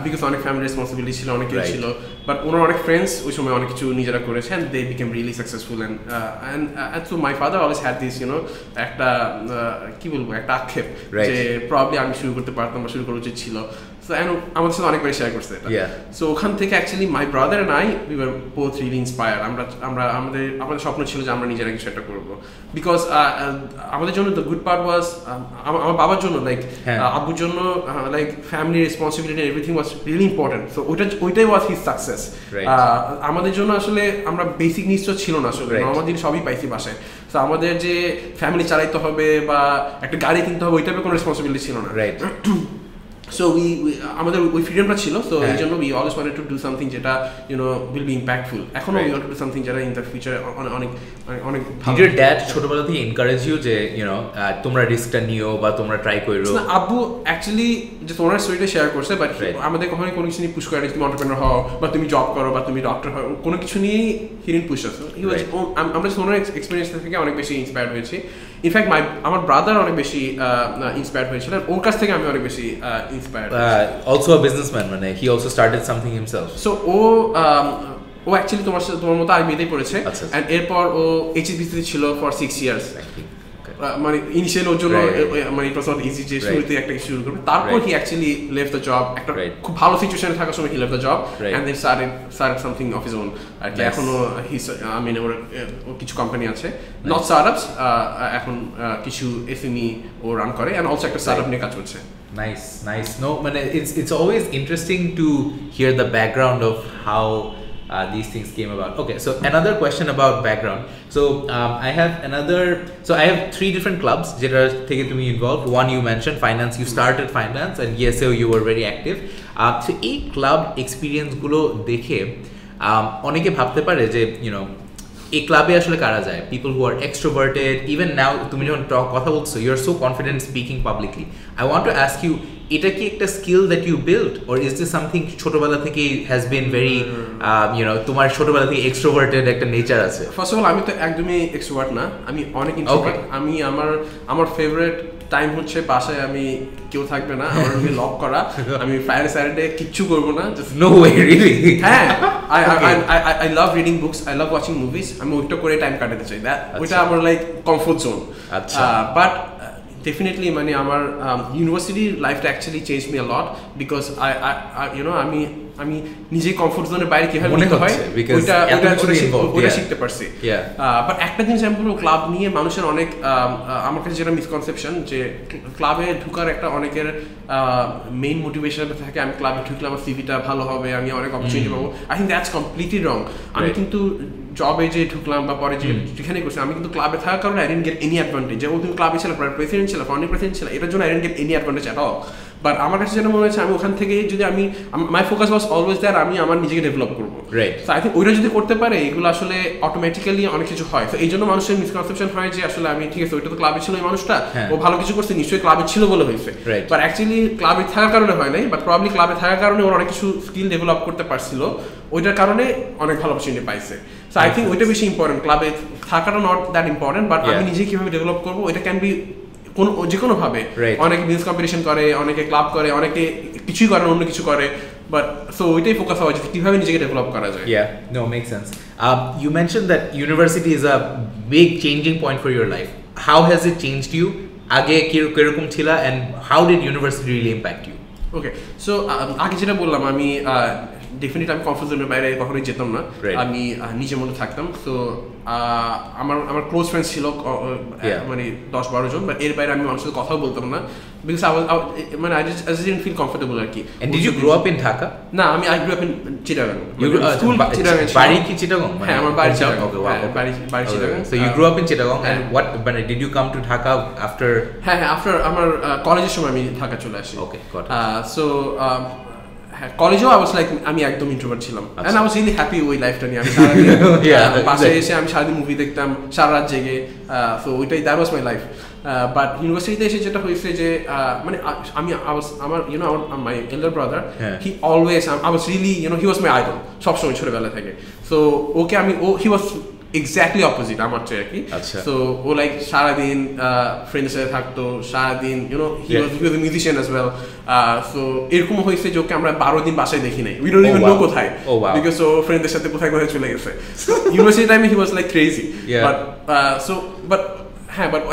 because অনেক ফ্যামিলি রেসপন্সিবিলিটি ছিল, অনেক কিছু ছিল, বাট ওনার অনেক ফ্রেন্ডস ওই সময় অনেক কিছু নিজেরা করেছে and they became really successful and so my father always had this একটা কি বলবো একটা আক্ষেপ যে প্রবাবলি আমি শুরু করতে পারতাম বা শুরু করা উচিত ছিল। So আমাদের সাথে অনেকবার শেয়ার করছে এটা। সো ওখান থেকে actually my brother and I we were both really inspired. আমাদের স্বপ্ন ছিল যে আমরা নিজেরা কিছু একটা করবো, বিকজ আমাদের জন্য দ্য গুড পার্ট ওয়াজ আমার বাবার জন্য লাইক আব্বুর জন্য like family responsibility everything was really important. So ওইটাই ওয়াজ হিজ সাকসেস। আমাদের জন্য আসলে আমরা বেসিক নিডস ছিল না, আসলে নর্মাল জিনিস সবই পাইছি বাসায়। সো আমাদের যে ফ্যামিলি চালাইতে হবে বা একটা গাড়ি কিনতে হবে ওই টাইপের কোনো রেসপন্সিবিলিটি ছিল না। So আমাদের ওই ফ্রিডমটা ছিল, সো এই জন্য we always wanted to do something যেটা will be impactful. এখনো we want to do something যেটা in the future অনেক Did your dad ছোটবেলা থেকে encourage you যে তোমরা রিস্কটা নিও বা তোমরা ট্রাই করো? আব্বু অ্যাকচুয়ালি যে তোমার স্টোরিটা শেয়ার করছে, বাট আমাদের কখনোই কোনো কিছু নিয়ে পুশ করে না তুমি এন্টারপ্রেনার হও বা তুমি জব করো বা তুমি ডক্টর হও, কোনো কিছু নিয়েই he didn't push us. আমরা সোনার এক্সপেরিয়েন্স থেকে অনেক বেশি ইন্সপায়ার্ড হয়েছি। ইনফ্যাক্ট আমার ব্রাদার অনেক বেশি ইন্সপায়ার্ড হয়েছিলেন, ওর কাছ থেকে আমি অনেক বেশি inspired. Also a businessman, মানে he also started something himself. So O actually তোমার মতো আইবিতেই পড়েছে, and এরপর ও এইচএসবিসিতে ছিল for 6 years. মানে ইনিশিয়াল ওর জন্য মানে ইট ওয়াজ নট ইজি যে শুরুতে একটা কিছু শুরু করবে, তারপর he actually left the job, একটা খুব ভালো সিচুয়েশনে থাকার সময় he left the job and then started something of his own. আর কি এখনো আই মিন ওর কিছু কোম্পানি আছে, নট স্টার্টআপস, এখন কিছু এসএমই ও রান করে এন্ড অলসো একটা স্টার্টআপ নিয়ে কাজ করছে। Nice. No, but it's always interesting to hear the background of how these things came about. Okay, so another question about background. So I have 3 different clubs যেটা থেকে তুমি involved. One you mentioned finance. You started finance, and yes, so you were very active. So এই club experience গুলো দেখে অনেকে ভাবতে পারে যে এই ক্লাবে আসলে কারা যায়, people who are extroverted. Even now তুমি যখন কথা বলছো, you are so confident speaking publicly. I want to ask you, এটা কি একটা skill that you built, or is this something ছোটবেলা থেকে has been very তোমার ছোটবেলা থেকে extroverted একটা নেচার আছে? First of all, আমি তো একদমই extrovert না, আমি অনেক introvert. আমি আমার favorite টাইম হচ্ছে বাসায় আমি কেউ থাকবে না, আমার রুমে লক করা, আমি ফ্রাইডে স্যাটারডে কিচ্ছু করবো না, নো ওয়ে রিয়েলি। হ্যাঁ, I love reading books, I love watching movies. আমি ওইটা করে টাইম কাটাতে চাই, ওইটা আমার like comfort zone. But definitely মানে আমার ইউনিভার্সিটি লাইফটা actually change me a lot, because আমি নিজে কমফোর্ট জোনের বাইরে কিভাবে নিতে হয় ওটা শিখতে পারছি। বাট একটা জিনিস আমি বলবো, ক্লাব নিয়ে মানুষের অনেক আমার কাছে যেটা মিসকনসেপশন, যে ক্লাবে ঢুকার একটা অনেকের মেইন মোটিভেশন থাকে আমি ক্লাবে ঢুকলে আমার সিভিটা ভালো হবে, আমি অনেক অপরচুনিটি পাবো। আই থিঙ্ক দ্যাটস কমপ্লিটলি রং। আমি কিন্তু জবে যে ঢুকলাম বা পরে যেখানে করছি, আমি কিন্তু ক্লাবে থাকার কারণে I didn't get any advantage. যেমন তুমি ক্লাবে ছিল, প্রেসিডেন্ট ছিল, ফাউন্ডিং প্রেসিডেন্ট ছিল, এটার জন্য I didn't get any advantage at all. But আমার কাছে যেটা মনে হচ্ছে, আমি ওখান থেকে যদি মাই ফোকাস ওয়াজ অলওয়েজ দ্যাট আমি আমার নিজেকে ডেভেলপ করবো। সো আই থিঙ্ক ওইটা যদি করতে পারে, এগুলো আসলে অটোমেটিক্যালি অনেক কিছু হয়। তো এই জন্য মানুষের মিসকনসেপশন হয় যে আসলে আমি ঠিক আছে, ওইটা তো ক্লাবে ছিল, ওই মানুষটা ও ভালো কিছু করছে, নিশ্চয়ই ক্লাবে ছিল বলে হয়েছে। বাট অ্যাকচুয়ালি ক্লাবে থাকার কারণে হয় নাই, বাট প্রবলি ক্লাবে থাকার কারণে ওর অনেক কিছু স্কিল ডেভেলপ করতে পারছিল, ওইটার কারণে অনেক ভালো অপরচুনিটি পাইছে। সো আই থিঙ্ক ওইটা বেশি ইম্পর্টেন্ট, ক্লাবে থাকাটা নট দ্যাট ইম্পর্টেন্ট, বাট আমি নিজে কিভাবে ডেভেলপ করবো, এটা ক্যান বি যে কোনো ভাবে। অনেকে বিজনেস কম্পিটিশন করে, অনেকে ক্লাব করে, অনেকে কিছুই করে, অন্য কিছু করে, বাট সো ওইটাই ফোকাস হওয়া উচিত কিভাবে নিজেকে ডেভেলপ করা যায়। No, makes sense. You mentioned that university is a big changing point for your life. How has it changed you? আগে কিরকম ছিল, and how did university really impact you? Okay, so আগে যেটা বললাম, আমি ডেফিনেটলি আমি কমফোর্ট জোনের বাইরে কখনোই যেতাম না, আমি নিজের মধ্যে থাকতাম। সো আমার ক্লোজ ফ্রেন্ডস ছিল মানে 10-12 জন, বাট এর বাইরে আমি মানুষের সাথে কথাও বলতাম না, because I just didn't feel comfortable আর কি। And did you grow up in Dhaka? না, I grew up in Chittagong. School Chittagong. বাড়ি কি Chittagong? হ্যাঁ, আমার বাড়ি Chittagong. Okay, wow. বাড়ি Chittagong. So you grew up in Chittagong, and what did you come to Dhaka after? হ্যাঁ, after আমার কলেজের সময় আমি ঢাকা চলে আসি। Okay, got it. So কলেজেও I was like আমি একদম ইন্ট্রোভার্ট ছিলাম, and I was really happy ওই লাইফটা নিয়ে। আমি সারাদিন বাসায় এসে আমি সারাদিন মুভি দেখতাম, সারা রাত জেগে, সো ওইটাই that was my life. But ইউনিভার্সিটিতে এসে যেটা হয়েছে যে মানে আমি আমার my elder brother, he always I was really he was my idol সবসময় ছোটবেলা থেকে। So okay he was exactly opposite আমার চেয়ে আর কি। সো ও লাইক সারাদিন ফ্রেন্ডের সাথে থাকতো, সারাদিন he was a musician as well. So এরকম হয়েছে যে ওকে আমরা 12 দিন বাসায় দেখি নাই, উই ডোন্ট ইভেন নো কোথায়, বিকজ ও ফ্রেন্ডের সাথে কোথায় চলে গেছে। University time he was like crazy, but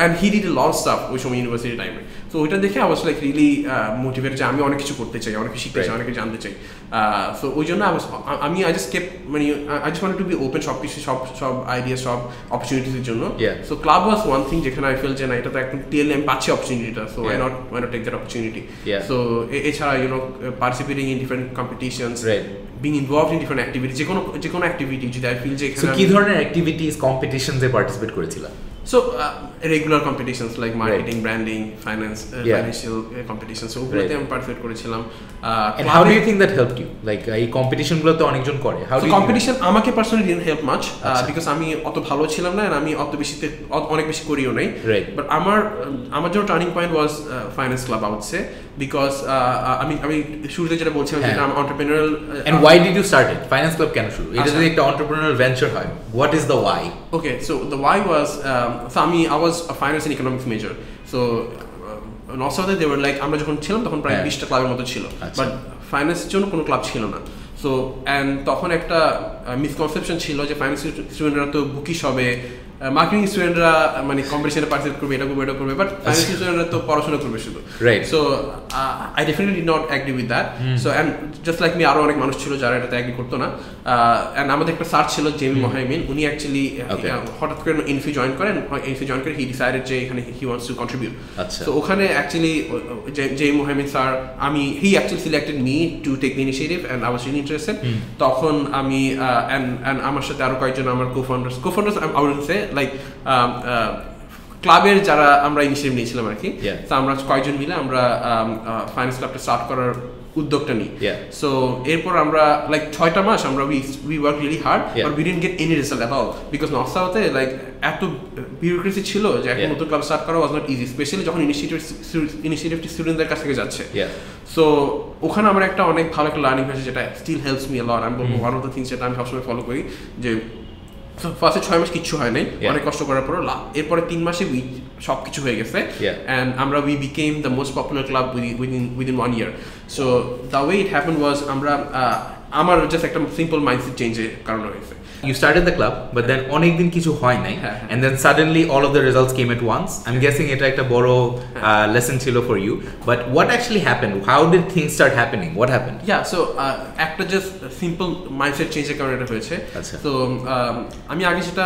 and he did a lot of stuff ওই সময় ইউনিভার্সিটি টাইমে। সো ওইটা দেখে I was like really motivated যে আমি অনেক কিছু করতে চাই, অনেক কিছু শিখতে চাই, অনেক কিছু জানতে চাই। সো ওই জন্য I just kept I just wanted to be open সব কিছু, সব আইডিয়া, সব অপরচুনিটিসের জন্য। So club was one thing যেখানে I felt যে না, এটা তো একদম ক্লিয়ারলি আমি পাচ্ছি অপরচুনিটিটা, so why not take that opportunity. So এছাড়া participating in different competitions, being involved in different activities, যে কোনো অ্যাক্টিভিটি যদি I feel যে এখানে। সো কি ধরনের অ্যাক্টিভিটিস, কম্পিটিশনসে পার্টিসিপেট করেছিলা? So regular competitions like marketing, branding, finance, financial competitions. So ওগুলোতে আমি পার্টিসিপেট করেছিলাম। And how do you think that helped you? Like এই কম্পিটিশন গুলো তো অনেকজন করে। How do you competition আমাকে personally didn't help much because আমি অত ভালো ছিলাম না, and আমি অনেক বেশি করিও নাই। But আমার জন্য turning point was finance club I would say, because আমি শুরুতে যেটা বলছিলাম যে আমি entrepreneurial। And why did you start it? Finance club কেন শুরু? এটা যদি একটা entrepreneurial venture হয়, what is the why? Okay, so the why was I was a finance and economics major. So and also that they were like আমরা যখন ছিলাম তখন প্রায় 20টা ক্লাবের মতো ছিল, বাট ফাইন্যান্সের জন্য কোনো ক্লাব ছিল না। সো অ্যান্ড তখন একটা মিসকনসেপশন ছিল যে ফাইন্যান্স স্টুডেন্টরা তো বুকিশ হবে, মার্কেটিং স্টুডেন্টরা মানে কম্পিটিশনে পার্টিসিপেট করবে, এটা করবে, বাট ফাইন্যান্স স্টুডেন্টরা তো পড়াশোনা করবে শুধু, so I definitely did not agree with that. So and just like me আরো অনেক মানুষ ছিল যারা এটাতে অ্যাগ্রি করতো না। অ্যান্ড আমাদের একটা স্যার ছিল জেমি মোহাইমিন, উনি অ্যাকচুয়ালি হঠাৎ করে এনএসইউ জয়েন করেন, এনএসইউ জয়েন করে হি ডিসাইডেড যে এখানে হি ওয়ান্টস টু কন্ট্রিবিউট। তো ওখানে actually Jemi Mohaimin sir he actually selected me to take the initiative and I was really interested. তখন আমি অ্যান্ড আমার সাথে আরো কয়েকজন আমার cofounders I wouldn't say like ক্লাবের যারা আমরা ইনিশিয়েটিভ নিয়েছিলাম আর কি, তো আমরা কয়েকজন মিলে আমরা ফাইন্যান্স ক্লাবটা স্টার্ট করার উদ্যোগটা নিই। সো এরপর আমরা লাইক 6টা মাস আমরা we work really hard, but we didn't get any result at all, because north সাউথে লাইক এত বিউরোক্রেসি ছিল যে একটা নতুন ক্লাব স্টার্ট করা ওয়াজ নট ইজি, স্পেশালি যখন ইনিশিয়েটিভটি স্টুডেন্টদের কাছ থেকে যাচ্ছে। সো ওখানে আমার একটা অনেক ভালো একটা লার্নিং হয়েছে, যেটা স্টিল হেল্পস মি আ লট। আমি বলবো ওয়ান অফ দ্য থিংস যেটা আমি সবসময় ফলো করি, যে ফার্স্টে 6 মাস কিচ্ছু হয় নাই, অনেক কষ্ট করার পর এরপরে 3 মাসে সব কিছু হয়ে গেছে, অ্যান্ড আমরা we became the most popular club within 1 year. So the way it happened was আমার জাস্ট একটা সিম্পল মাইন্ডসেট চেঞ্জের কারণে হয়েছে। You started the club, but then অনেক দিন কিছু হয় নাই, and then suddenly all of the results came at once. I'm guessing এটা একটা বড় lesson ছিল for you, but what actually happened? How did things start happening? What happened? Yeah, so একটা জাস্ট সিম্পল মাইন্ডসেট চেঞ্জের কারণে এটা হয়েছে। তো আমি আগে যেটা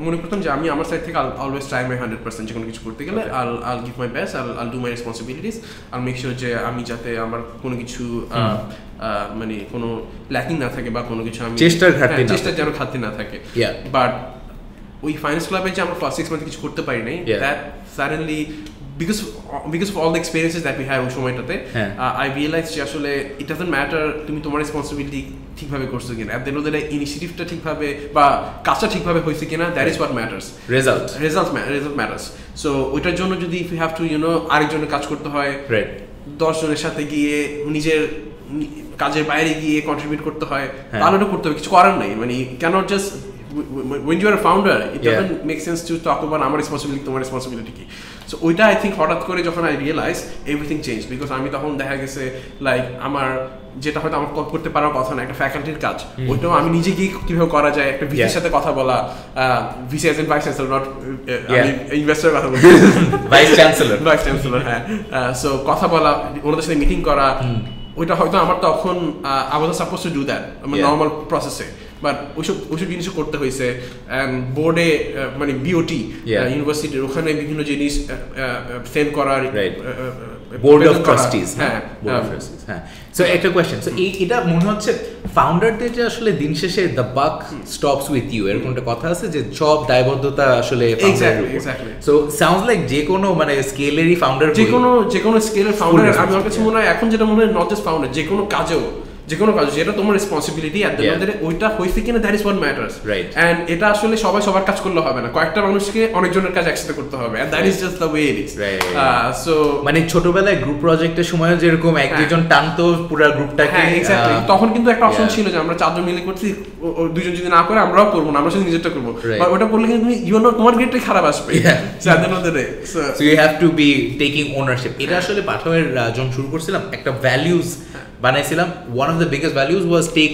মনে করতাম যে আমি আমার সাইড থেকে অলওয়েজ ট্রাই মাই 100%, যে কোনো কিছু করতে গেলে I'll give my best, I'll do my responsibilities, I'll make sure যে আমি যাতে আমার কোনো কিছু মানে কোনো ল্যাকিং না থাকে বা কোনো কিছু আমি চেষ্টার যেন ঘাটতি না থাকে। বাট ওই ফাইন্যান্স ক্লাবে যে আমরা ফার্স্ট 6 মান্থে কিছু করতে পারি নাই, that suddenly because of all the experiences that we have ওই সময়টাতে I realized যে আসলে it doesn't matter তুমি তোমার রেসপন্সিবিলিটি ঠিকভাবে করছো কিনা, at the end of the day ইনিশিয়েটিভটা ঠিকভাবে বা কাজটা ঠিকভাবে হয়েছে কিনা, that is what matters. Result matters. So ওইটার জন্য যদি if you have to আরেকজনের কাজ করতে হয়, 10 জনের সাথে গিয়ে নিজের কাজের বাইরে গিয়ে কন্ট্রিবিউট করতে হয়, তাহলে ওটা করতে হবে, কিছু করার নাই। মানে cannot just when you are a founder it doesn't make sense to talk about আমার রেসপন্সিবিলিটি তোমার রেসপন্সিবিলিটি কি। সো ওইটা আই থিঙ্ক হঠাৎ করে যখন I realise everything change, because আমি তখন দেখা গেছে লাইক আমার যেটা হয়তো আমার করতে পারার কথা না, একটা ফ্যাকাল্টির কাজ, ওইটাও আমি নিজে গিয়ে কিভাবে করা যায়, একটা ভিসির সাথে কথা বলা, VC age N vice chancellor, not আমি ইনভেস্টর কথা বলছি, ভাইস চ্যান্সেলর, হ্যাঁ। সো কথা বলা, ওনাদের সাথে মিটিং করা, ওইটা হয়তো আমার তখন I was supposed to do that আমার নর্মাল প্রসেসে, বাট ওইসব জিনিস করতে হয়েছে। অ্যান্ড বোর্ডে মানে বিওটি ইউনিভার্সিটির ওখানে বিভিন্ন জিনিস সেন্ড করার, বোর্ড অফ ট্রাস্টিজ, সো একটা কোয়েশ্চেন, সো এটা মনে হচ্ছে ফাউন্ডারদের যে আসলে দিন শেষে দ্য বাক স্টপস উইথ ইউ, এরকম একটা কথা আছে যে সব দায়বদ্ধতা আসলে সো সাউন্ডস লাইক যে কোনো মানে স্কেলেরই ফাউন্ডার, যে কোনো স্কেলের ফাউন্ডার, আমার কাছে মনে হয় এখন যেটা মনে হয় নট জাস্ট ফাউন্ডার, যে কোনো কাজেও যেটা তোমার রেসপন্সিবিলিটি ওইটা হয়েছে কিনা, that is what matters. And এটা আসলে সবাই সবার কাজ করলে হবে না, কয়েকটা মানুষকে অনেকজনের কাজ একসাথে করতে হবে, and that is just the way it is. So মানে ছোটবেলায় গ্রুপ প্রজেক্টের সময় যেরকম একজন টানতো পুরো গ্রুপটাকে, এক্স্যাক্টলি, তখন কিন্তু একটা অপশন ছিল যে আমরা 4 জন মিলে করছি, দুইজন যদি না করে আমরাও করবো না, আমরা শুধু নিজেরটা করবো, বাট ওটা করলে কিন্তু তোমার গ্রেডটাই খারাপ আসবে। So you have to be taking ownership. এটা আসলে পাঠাওয়ের যখন শুরু করছিলাম একটা ভ্যালিউজ বানাইছিলাম, one of the biggest values was take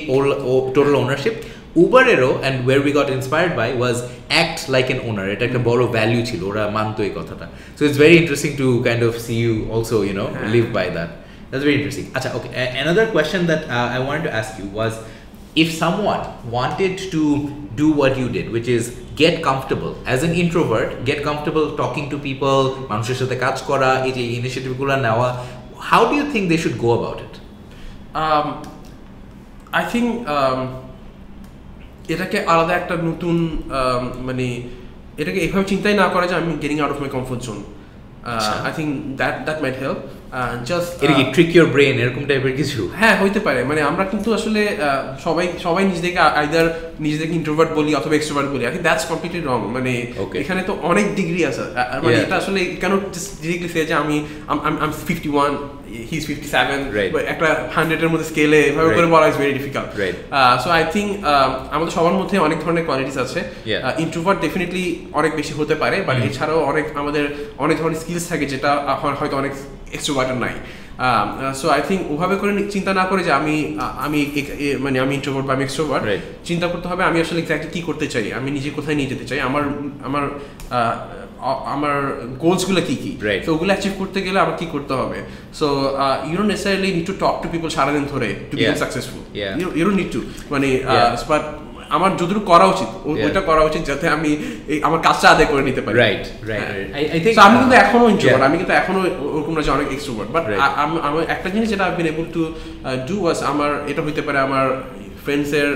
total ownership. Uber-ero and where we got inspired by was act like an owner. এটা একটা বড় ভ্যালু ছিল, ওরা মানতো এই কথাটা। So it's very interesting to kind of see you also live by that. That's very interesting. Acha, okay, another question that I wanted to ask you was, if someone wanted to do what you did, which is get comfortable as an introvert, get comfortable talking to people, মানুষের সাথে কাজ করা, এই যে ইনিশিয়েটিভগুলো নেওয়া, how do you think they should go about it? I think এটাকে আলাদা একটা নতুন মানে এটাকে এইভাবে চিন্তাই না করা যে আমি getting out of my comfort zone. I think that might help. Just এটা কি ট্রিক ইওর ব্রেন এরকম টাইপের কিছু? হ্যাঁ, হইতে পারে। মানে আমরা কিন্তু আসলে সবাই নিজেদেরকে আইদার নিজেদেরকে ইন্ট্রোভার্ট বলি অথবা এক্সট্রোভার্ট বলি। I think that's completely wrong. মানে এখানে তো অনেক ডিগ্রি আছে। মানে এটা আসলে কেন জাস্ট ডিরেক্টলি সে যে I'm 51, he's 57, একটা 100 এর মধ্যে স্কেলে এভাবে করে বলা is very difficult. So I think আমাদের সবার মধ্যে অনেক ধরনের কোয়ালিটিস আছে। ইন্ট্রোভার্ট ডেফিনেটলি অনেক বেশি হতে পারে, বাট এছাড়াও আমাদের অনেক ধরনের স্কিলস থাকে যেটা হয়তো অনেক এক্সট্রোভার্টের নাই। সো আই থিঙ্ক ওভাবে করে চিন্তা না করে যে আমি মানে আমি ইন্ট্রোভার্ট বা আমি এক্সট্রোভার্ট, চিন্তা করতে হবে আমি আসলে এক্স্যাক্টলি কি করতে চাই, আমি নিজে কোথায় নিয়ে যেতে চাই, আমার গোলসগুলো কি কি, তো ওগুলো অ্যাচিভ করতে গেলে আমার কি করতে হবে। So you don't necessarily need to talk to people সারাদিন ধরে to become successful, you don't need to, মানে বাট আমার যতটুকু করা উচিত ওইটা করা উচিত যাতে আমি আমার কাজটা আদায় করে নিতে পারি। Right right. আমি কিন্তু এখনো ইন্ট্রোভার্ট, আমি কিন্তু এখনো ওরকম না যে অনেক এক্সট্রোভার্ট, বাট আমার একটা জিনিস যেটা I been able to do was, আমার এটা হইতে পারে আমার ফ্রেন্ডসের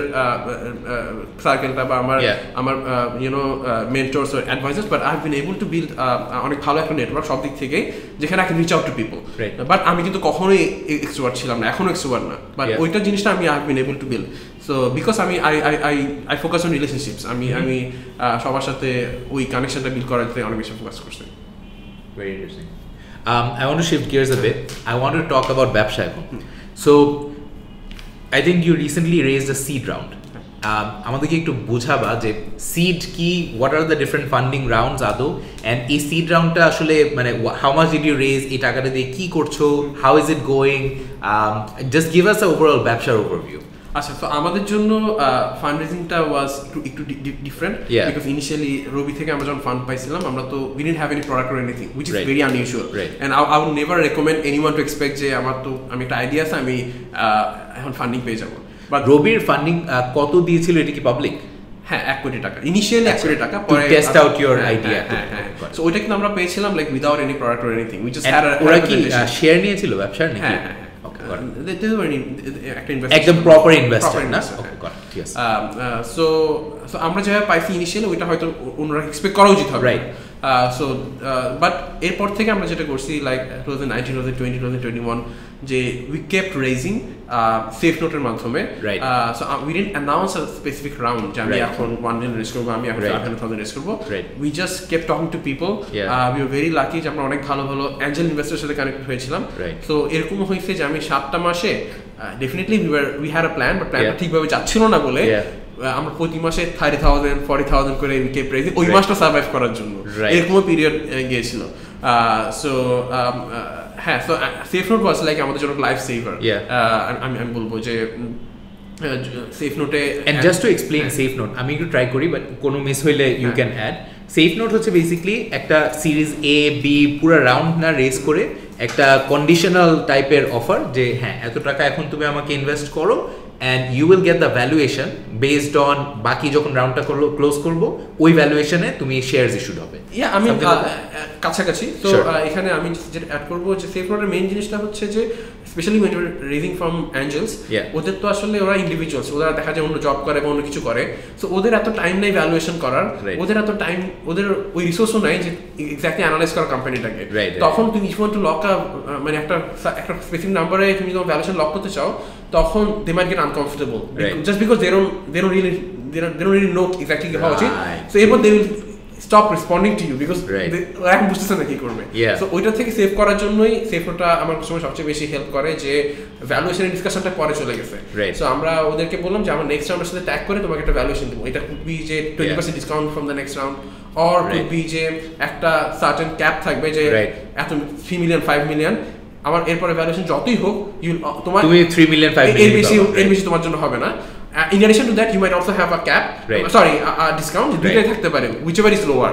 সার্কেলটা বা আমার you know mentors or advisers, but I have been able to build অনেক ভালো একটা নেটওয়ার্ক সব দিক থেকেই, যেখানে I can reach out to people. But আমি কিন্তু কখনোই এক্সট্রোভার্ট ছিলাম না, এখনো এক্সট্রোভার্ট না, বাট ওইটা জিনিসটা আমি I have been able to build. So because I focus on relationships, আমি সবার সাথে ওই কানেকশনটা বিল্ড করাতে অনেক বেশি ফোকাস করছি। Very interesting. I want to shift gears a bit. I want to talk about ব্যবসা এখন। So I think you recently raised a seed round. আমাদেরকে একটু বোঝাবা যে সিড কি, what are the different funding rounds আদৌ, and এই seed রাউন্ডটা আসলে মানে how much did you raise, এই টাকাটা দিয়ে কি করছো, how is it going, just give us a overall ব্যবসার overview. আচ্ছা, তো আমাদের জন্য ফান্ডরেজিংটা ওয়াজ একটু ডিফারেন্ট, বিকজ ইনিশিয়ালি রবি থেকে আমরা যখন ফান্ড পাইছিলাম আমরা তো we didn't have any product or anything, which is very unusual, and I would never recommend anyone to expect যে আমি একটা আইডিয়া আছে আমি এখন ফান্ডিং পেয়ে যাবো। বাট রবির ফান্ডিং কত দিয়েছিল, এটা কি পাবলিক? হ্যাঁ, 1 কোটি টাকা ইনিশিয়ালি, 1 কোটি টাকা পরে test out your idea. So ওইটা কিন্তু আমরা পেয়েছিলাম like without any product or anything, we just had ওরা কি শেয়ার নিয়েছিল ব্যবসার নাকি? একদম প্রপার ইনভেস্টর না? সো আমরা যেভাবে পাইছি ইনিশিয়ালি ওইটা হয়তো ওনারা এক্সপেক্ট করা উচিত হবে, রাইট? সো বাট এরপর থেকে আমরা যেটা করছি লাইক 2019, 2020, 2021 যে উই কেপ্ট রেজিং সেফ নোটের মাধ্যমে। So we didn't announce a specific round যে আমি এখন 1 মিলিয়ন রেজ করবো, আমি এখন 500,000 রেজ করবো। We just kept talking to people. We are very lucky যে আমরা অনেক ভালো ভালো অ্যাঞ্জেল ইনভেস্টরের সাথে কানেক্ট হয়েছিলাম। সো এরকম হয়েছে যে আমি 7টা মাসে definitely we had a plan, but প্ল্যানটা ঠিকভাবে যাচ্ছিল না বলে আমরা প্রতি মাসে 30,000, 40,000 করে কেপ রেজিং ওই মাসটা সার্ভাইভ করার জন্য, এরকমও পিরিয়ড গিয়েছিল। সো হ্যাঁ, so safe note was like আমাদের জন্য লাইফ সেভার। আমি বলবো যে সেফ নোটে, and just to explain safe note, আমি একটু ট্রাই করি বাট কোনো মিস হইলে you can add. Safe note হচ্ছে বেসিক্যালি একটা সিরিজ এ বি পুরো রাউন্ড না রেজ করে একটা কন্ডিশনাল টাইপের অফার, যে হ্যাঁ এত টাকা এখন তুমি আমাকে ইনভেস্ট করো and you will get the valuation based on বাকি যখন রাউন্ডটা ক্লোজ করবো ওই ভ্যালুয়েশনে তুমি শেয়ারস ইস্যুড হবে। আমি কাছাকাছি। তো এখানে আমি যেটা অ্যাড করবো যে সেফ নোটের মেইন জিনিসটা হচ্ছে যে specially when you're raising from angels, ওদের তো আসলে ওরা ইন্ডিভিজুয়ালস, ওরা দেখা যায় অন্য জব করে বা অন্য কিছু করে, সো ওদের এত টাইম নেই ভ্যালুয়েশন করার, ওদের এত টাইম, ওদের ওই রিসোর্সও নাই যে এক্স্যাক্টলি অ্যানালাইজ করা কোম্পানিটাকে। তখন তুমি if want to lock up, মানে একটা স্পেসিফিক নাম্বারে তুমি যখন ভ্যালুয়েশন লক করতে চাও তখন they might get uncomfortable just because they don't really know exactly how to, so এরপর they will stop responding to you because এখন বুঝতেছে না কি করবে। সো ওইটা থেকে সেভ করার জন্যই সেফ নোটটা আমার সময় সবচেয়ে বেশি হেল্প করে, যে ভ্যালুয়েশনের ডিসকাশনটা পরে চলে গেছে। সো আমরা ওদেরকে বললাম যে আমরা নেক্সট রাউন্ডের সাথে ট্যাগ করে তোমাকে একটা ভ্যালুয়েশন দেবো, এটা কুড বি যে 20% discount from the next round, or could be যে একটা সার্টেন ক্যাপ থাকবে যে এত 3 মিলিয়ন 5 মিলিয়ন, আমার এরপরে ভ্যালুয়েশন যতই হোক তোমার 3 মিলিয়ন 5 মিলিয়ন এর বেশি তোমার জন্য হবে না। In addition to that, you might also have a cap, a discount. দুইটাই থাকতে পারে, whichever is lower.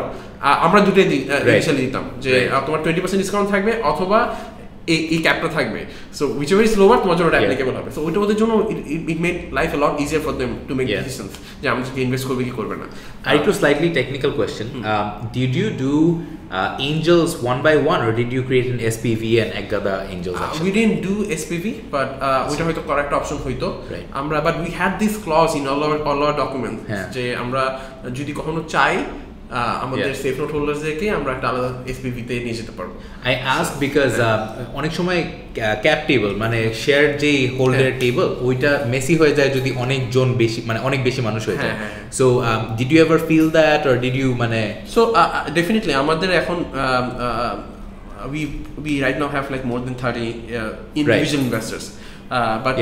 আমরা দুটোই ইনিশিয়ালি দিতাম যে তোমার 20% ডিসকাউন্ট থাকবে অথবা এই ক্যাপটা থাকবে, সো whichever is lower তোমার জন্য অ্যাপ্লিকেবল হবে। সো ওইটা ওদের জন্য it made life a lot easier for them to make decisions যে আমরা কি ইনভেস্ট করবে কি করবে না। আর একটু slightly technical question, did you do angels one by one or did you create an SPV and একগাদা angels we didn't do SPV, but ওইটা হয়তো করেক্ট অপশন হইতো আমরা, but we had this clause in all our documents যে আমরা যদি কখনো চাই আমাদের সেফ নোট হোল্ডারদেরকে আমরা একটা আলাদা এসপিভি তে নিয়ে যেতে পারবো। আই আস্ক বিকজ অনেক সময় ক্যাপ টেবল মানে শেয়ার যে হোল্ডার টেবল ওইটা মেসি হয়ে যায় যদি অনেকজন বেশি মানে অনেক বেশি মানুষ হয়ে যায়। So did you ever feel that or did you মানে সো ডেফিনেটলি আমাদের এখন we right now have like more than 30 individual investors, but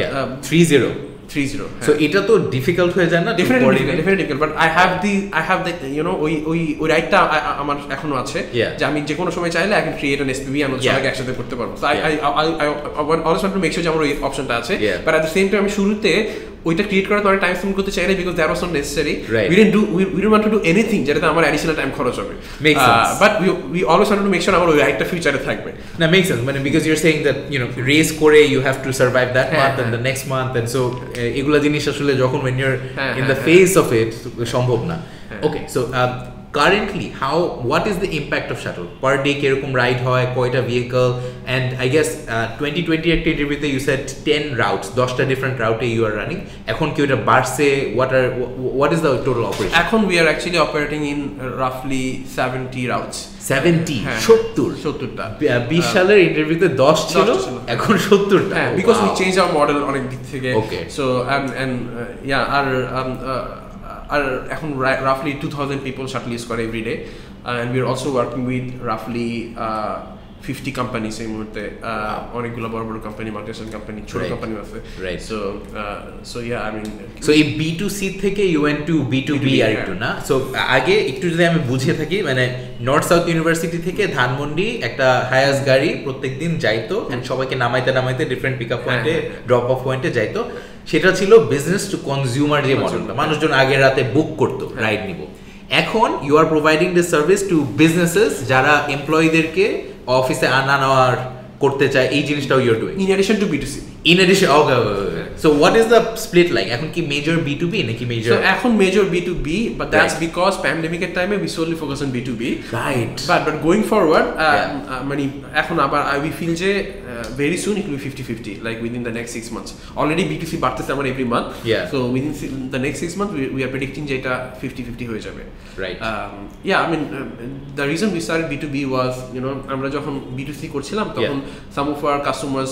30 30 so এটা তো ডিফিকাল্ট হয়ে যায় না? Definitely difficult, but I have the you know ওই রাইটটা আমার এখনো আছে যে আমি যে কোনো সময় চাইলে I can create an SPV আমি সবাইকে একসাথে করতে পারবো। So I always want to make sure যে আমার ওই অপশনটা আছে, but at the same time আমি শুরুতে ওইটা ক্রিয়েট করার অনেক টাইম স্পেন্ড করতে চাইলে because that was not necessary. We didn't want to do anything যেটাতে আমার অ্যাডিশনাল টাইম খরচ হবে, but we always want to make sure আমার ওই রাইটটা ফিউচারে থাকবে। না, মেক সেন্স, মানে because you are saying that you know race করে you have to survive that month and the next month, and so এগুলা জিনিস আসলে যখন when you're in the face of it সম্ভব না। ওকে, so currently what is the impact of shuttle per day? কিরকম ride হয়, কয়টা ভেহিকল, and I guess 2020 একটা ইন্টারভিউতে you said 10 routes, 10টা different route you are running, এখন কি ওটা বাড়ছে? what is the total operation? এখন we are actually operating in roughly 70 routes. 70টা 20 সালের ইন্টারভিউতে 10 ছিল, এখন 70টা। হ্যাঁ, because we changed our model অনেক দিক থেকে। Okay, so and yeah, our এখন roughly 2000 people shuttle use করে every day, and we are also working with roughly 50 companies এই মুহূর্তে, অনেকগুলো বড় বড় কোম্পানি, মাল্টিনেশনাল কোম্পানি, ছোট কোম্পানি আছে। So yeah, I mean, so এই B2C থেকে you went to B2B আর একটু না? So আগে একটু যদি আমি বুঝিয়ে থাকি, মানে নর্থ সাউথ ইউনিভার্সিটি থেকে ধানমন্ডি একটা হায়াস গাড়ি প্রত্যেকদিন যাইতো এন্ড সবাইকে নামাইতে ডিফারেন্ট পিকআপ পয়েন্টে, ড্রপ অফ পয়েন্টে যাইতো। সেটা ছিল বিজনেস টু কনজিউমার যে মডেলটা, মানুষজন আগে রাতে বুক করতো রাইড নিব। এখন you are providing this service to businesses যারা এমপ্লয়ীদেরকে অফিসে আনা নেওয়ার করতে চায়, এই জিনিসটাও you are doing in addition to B2C. Okay. So what is the split like? এখন কি মেজর B2B নাকি মেজর? So এখন major B2B, but that's because pandemic এর টাইমে we solely focus on B2B. Right. But going forward, মানে এখন আবার we feel যে very soon it will be 50-50, like within the next 6 months. Already B2C বাড়তেছে আমার every month. So within the next 6 months we are predicting যে এটা 50-50 হয়ে যাবে. Right. Yeah, I mean the reason we started B2B was, you know, আমরা যখন B2C করছিলাম তখন some of our customers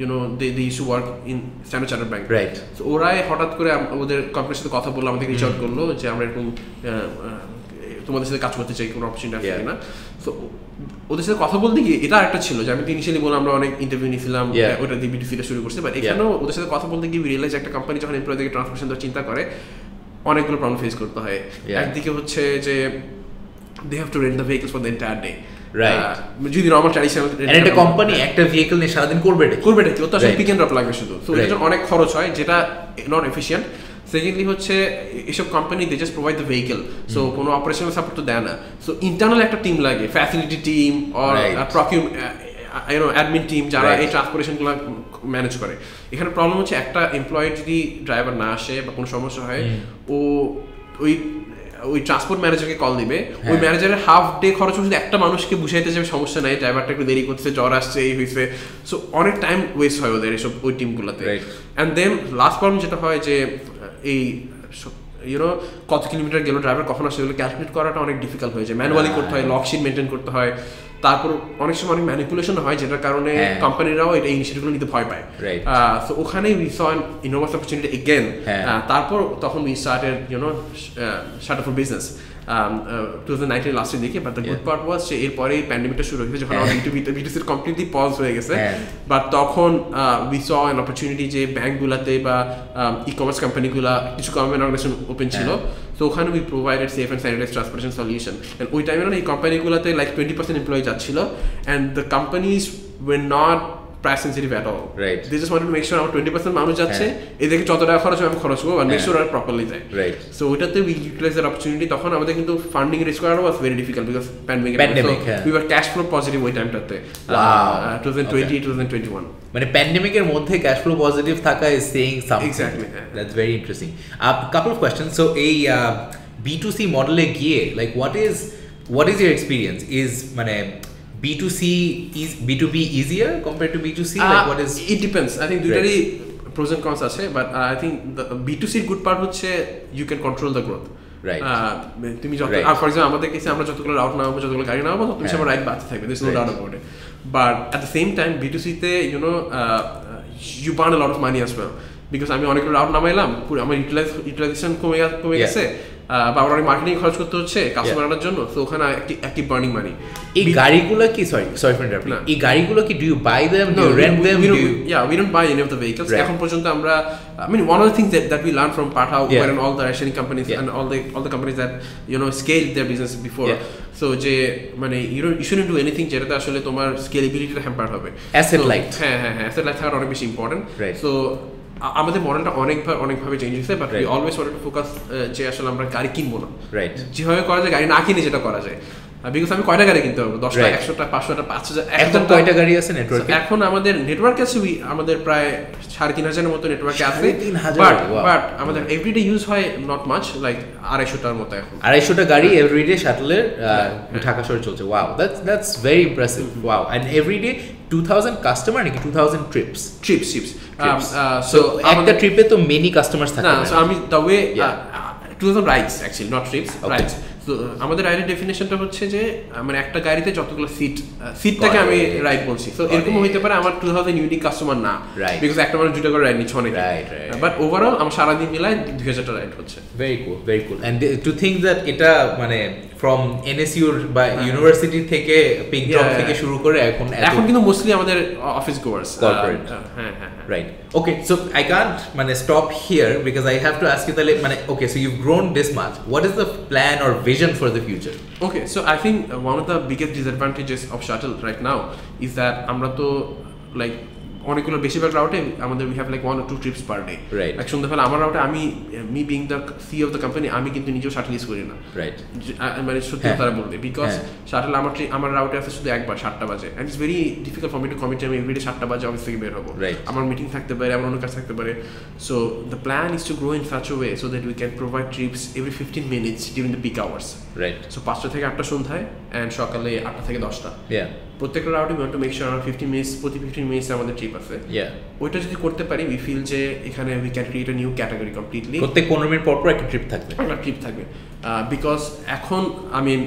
you know they used to work in Standard Chartered Bank. Right. So ওরাই হঠাৎ করে ওদের কোম্পানির সাথে কথা বললো, আমাদের রিচ আউট করলো যে আমরা এরকম তোমাদের সাথে কাজ করতে চাই, কোনো অপরচুনিটি আছে কিনা। তো ওদের সাথে কথা বলতে গিয়ে এটা একটা ছিল যে আমি ইনিশিয়ালি বললাম আমরা অনেক ইন্টারভিউ নিয়েছিলাম, ওটা দিয়ে B2C শুরু করছি, বাট এখানেও ওদের সাথে কথা বলতে গিয়ে রিয়েলাইজ একটা কোম্পানি যখন এমপ্লয়ীদেরকে ট্রান্সফরমেশন দেওয়ার চিন্তা করে অনেকগুলো প্রবলেম ফেস করতে হয়। একদিকে হচ্ছে যে they have to rent the vehicles for the entire day. Right. যদি নরমাল ট্র্যাডিশনাল একটা কোম্পানি একটা ভেহিকল নিয়ে সারাদিন করবে কি ও তো আসলে পিক এন্ড ড্রপ লাগবে শুধু, সো এটার অনেক খরচ হয় যেটা নট এফিশিয়েন্ট। সেকেন্ডলি হচ্ছে এসব company they just provide the vehicle, so কোনো অপারেশনাল সাপোর্ট তো দেয় না। সো ইন্টারনাল একটা টিম লাগে, facility team or admin team যারা এই ট্রান্সপোর্টেশনগুলো ম্যানেজ করে। এখানে প্রবলেম হচ্ছে একটা এমপ্লয়ি যদি ড্রাইভার না আসে বা কোনো সমস্যা হয়, ও ওই ট্রান্সপোর্ট ম্যানেজারকে কল দিবে, ওই ম্যানেজারের হাফ ডে খরচ হচ্ছে একটা মানুষকে বুঝাইতে যাবে সমস্যা নাই, ড্রাইভারটা একটু দেরি করছে, জ্বর আসছে, এই হয়েছে, সো অনেক টাইম ওয়েস্ট হয় ওদের এসব ওই টিমগুলোতে। অ্যান্ড দেন লাস্ট প্রবলেম যেটা হয় যে এই ইউনো কত কিলোমিটার গেল ড্রাইভার কখন আসে, এগুলো ক্যালকুলেট করাটা অনেক ডিফিকাল্ট হয়ে যায়, ম্যানুয়ালি করতে হয়, লকশিট মেনটেন করতে হয়, তারপর অনেক সময় অনেক ম্যানিপুলেশন হয় যেটার কারণে কোম্পানিরাও এটা ইনিশিয়েটিভগুলো নিতে ভয় পায়। সো ওখানে we saw an innovative opportunity again. তারপর তখন we started you know shuttle for business 2019 লাস্টের দিকে, but the good part was যে এরপরে প্যান্ডেমিকটা শুরু হয়েছে যখন B2C কমপ্লিটলি পজ হয়ে গেছে, বাট তখন উই স অ্যান অপরচুনিটি যে ব্যাংকগুলোতে বা ই কমার্স কোম্পানিগুলা কিছু গভর্নমেন্ট অর্গানাইজেশন ওপেন ছিল, তো ওখানে we provided safe and sanitise transportation solution. And ওই টাইমে না এই কোম্পানিগুলোতে লাইক 20% এমপ্লয়ি যাচ্ছিল, and the companies were not price sensitive at all. Right. They just wanted to make sure আমার 20% মানুষ যাচ্ছে, এদেরকে যত টাকা খরচ হবে আমি খরচ করবো, and make sure এটা properly যায়. Right. So ওইটাতে we utilize that opportunity. তখন আমাদের কিন্তু ফান্ডিং রেজ করাটা was very difficult because pandemic. We were cash flow positive ওই টাইমটাতে। 2020-2021. মানে প্যান্ডেমিকের মধ্যে ক্যাশ ফ্লো পজিটিভ থাকা is saying something. Exactly. That's very interesting. Couple of questions. So এই B2C মডেলে গিয়ে like what is your experience? Is মানে B2B easier compared to B2C? Like what is? It depends. I think দুইটারই pros and cons আছে, but I think the B2C good part হচ্ছে you can control the growth. Right. তুমি যত for example আমাদের কেসে আমরা যতগুলো রাউট নামাবো, যতগুলো গাড়ি নামাবো, তুমি আমার রাইট বাড়তে থাকবে, there's no doubt about it. But at the same time B2C তে you know you burn a lot of money as well, because আমি অনেকগুলো রাউট নামাইলাম, পুরো আমার ইউটিলাইজেশন কমে গেছে, বা আমার অনেক মার্কেটিং খরচ করতে হচ্ছে কাস্টমার আনার জন্য, তো ওখানে একটি বার্নিং মানি। এই গাড়িগুলো কি সরি ফর ইন্টারাপ্টিং, এই গাড়িগুলো কি do you buy them, do you rent them? We don't buy any of the vehicles. এখন পর্যন্ত আমরা I mean one of the things that we learned from Pathao and all the Russian companies and all the companies that scaled their business before, so যে মানে you shouldn't do anything যেটাতে আসলে তোমার স্কেলেবিলিটিটা hamper হবে। Asset light, হ্যাঁ asset light থাকা অনেক বেশি ইম্পর্টেন্ট। সো আমাদের মডেলটা অনেকভাবে চেঞ্জ হয়েছে, but we always wanted to focus যে আসলে আমরা গাড়ি কিনবো না, রাইট, যেভাবে করা যায় গাড়ি না কিনে যেটা করা যায়। বিকজ আমি কয়টা গাড়ি কিনতে পারবো, 10টা 100টা 500টা 5000, এখন কয়টা গাড়ি আছে নেটওয়ার্কে? এখন আমাদের নেটওয়ার্ক আছে, আমাদের প্রায় 3500 মতো নেটওয়ার্কে আছে, বাট আমাদের এভরিডে ইউজ হয় নট মাচ, লাইক 250টার মতো। এখন 250টা গাড়ি এভরিডে শাটলের ঢাকা শহরে চলছে। Wow, that's very impressive. Wow, and everyday 2000 customer নাকি 2000 ট্রিপস? সো একটা ট্রিপে তো মেনি কাস্টমার্স থাকে না। সো আমি the way 2000 rides actually, not TRIPS, rides. তো আমাদের রাইডের ডেফিনেশনটা হচ্ছে যে মানে একটা গাড়িতে যতগুলো সিটটাকে আমি রাইড বলছি। তো এরকম হইতে পারে আমার 2000 ইউনিক কাস্টমার না, বিকজ একটা মানুষ 2টা করে রাইড নিচ্ছে অনেক, বাট ওভারঅল আমার সারাদিন মিলায় 2000টা রাইড হচ্ছে। Very cool. And to think that এটা মানে ফ্রম NSU বা ইউনিভার্সিটি থেকে পিক ড্রপ থেকে শুরু করে এখন কিন্তু মোস্টলি আমাদের office goers, corporate. Right, okay, so I can't মানে stop here because I have to ask you, তাহলে মানে okay, so you've grown this much, what is the plan or vision for the future? Okay, so I think one of the biggest disadvantages of Shuttle right now is that আমরা তো like অনেকগুলো বেশিরভাগ রাউটে আমাদের we have like 1 or 2 trips per day, right? এক সন্ধ্যাবেলা আমার রাউটে me being the CEO of the company আমি কিন্তু নিজেও শাটল ইউজ করি না, রাইট, মানে সত্যি কথা বলতে, বিকজ শাটল আমার রাউটে আছে শুধু একবার 7টা বাজে, and it's very difficult for me to commit আমি এভরিডে 7টা বাজে অফিস থেকে বের হবো, আমার মিটিং থাকতে পারে, আমার অন্য কাজ থাকতে পারে। So the plan is to grow in such a way so that we can provide trips every 15 minutes during the peak hours, right? So 5টা থেকে 8টা সন্ধ্যায় and সকালে 8টা থেকে 10টা, প্রত্যেকটা রাউটে we want to make sure our 15 minutes প্রতি 15 minutes আমাদের trip আছে। ওইটা যদি করতে পারি we feel যে এখানে we can create a new category completely, প্রত্যেক 15 মিনিট পর একটা ট্রিপ থাকবে, বিকজ এখন I mean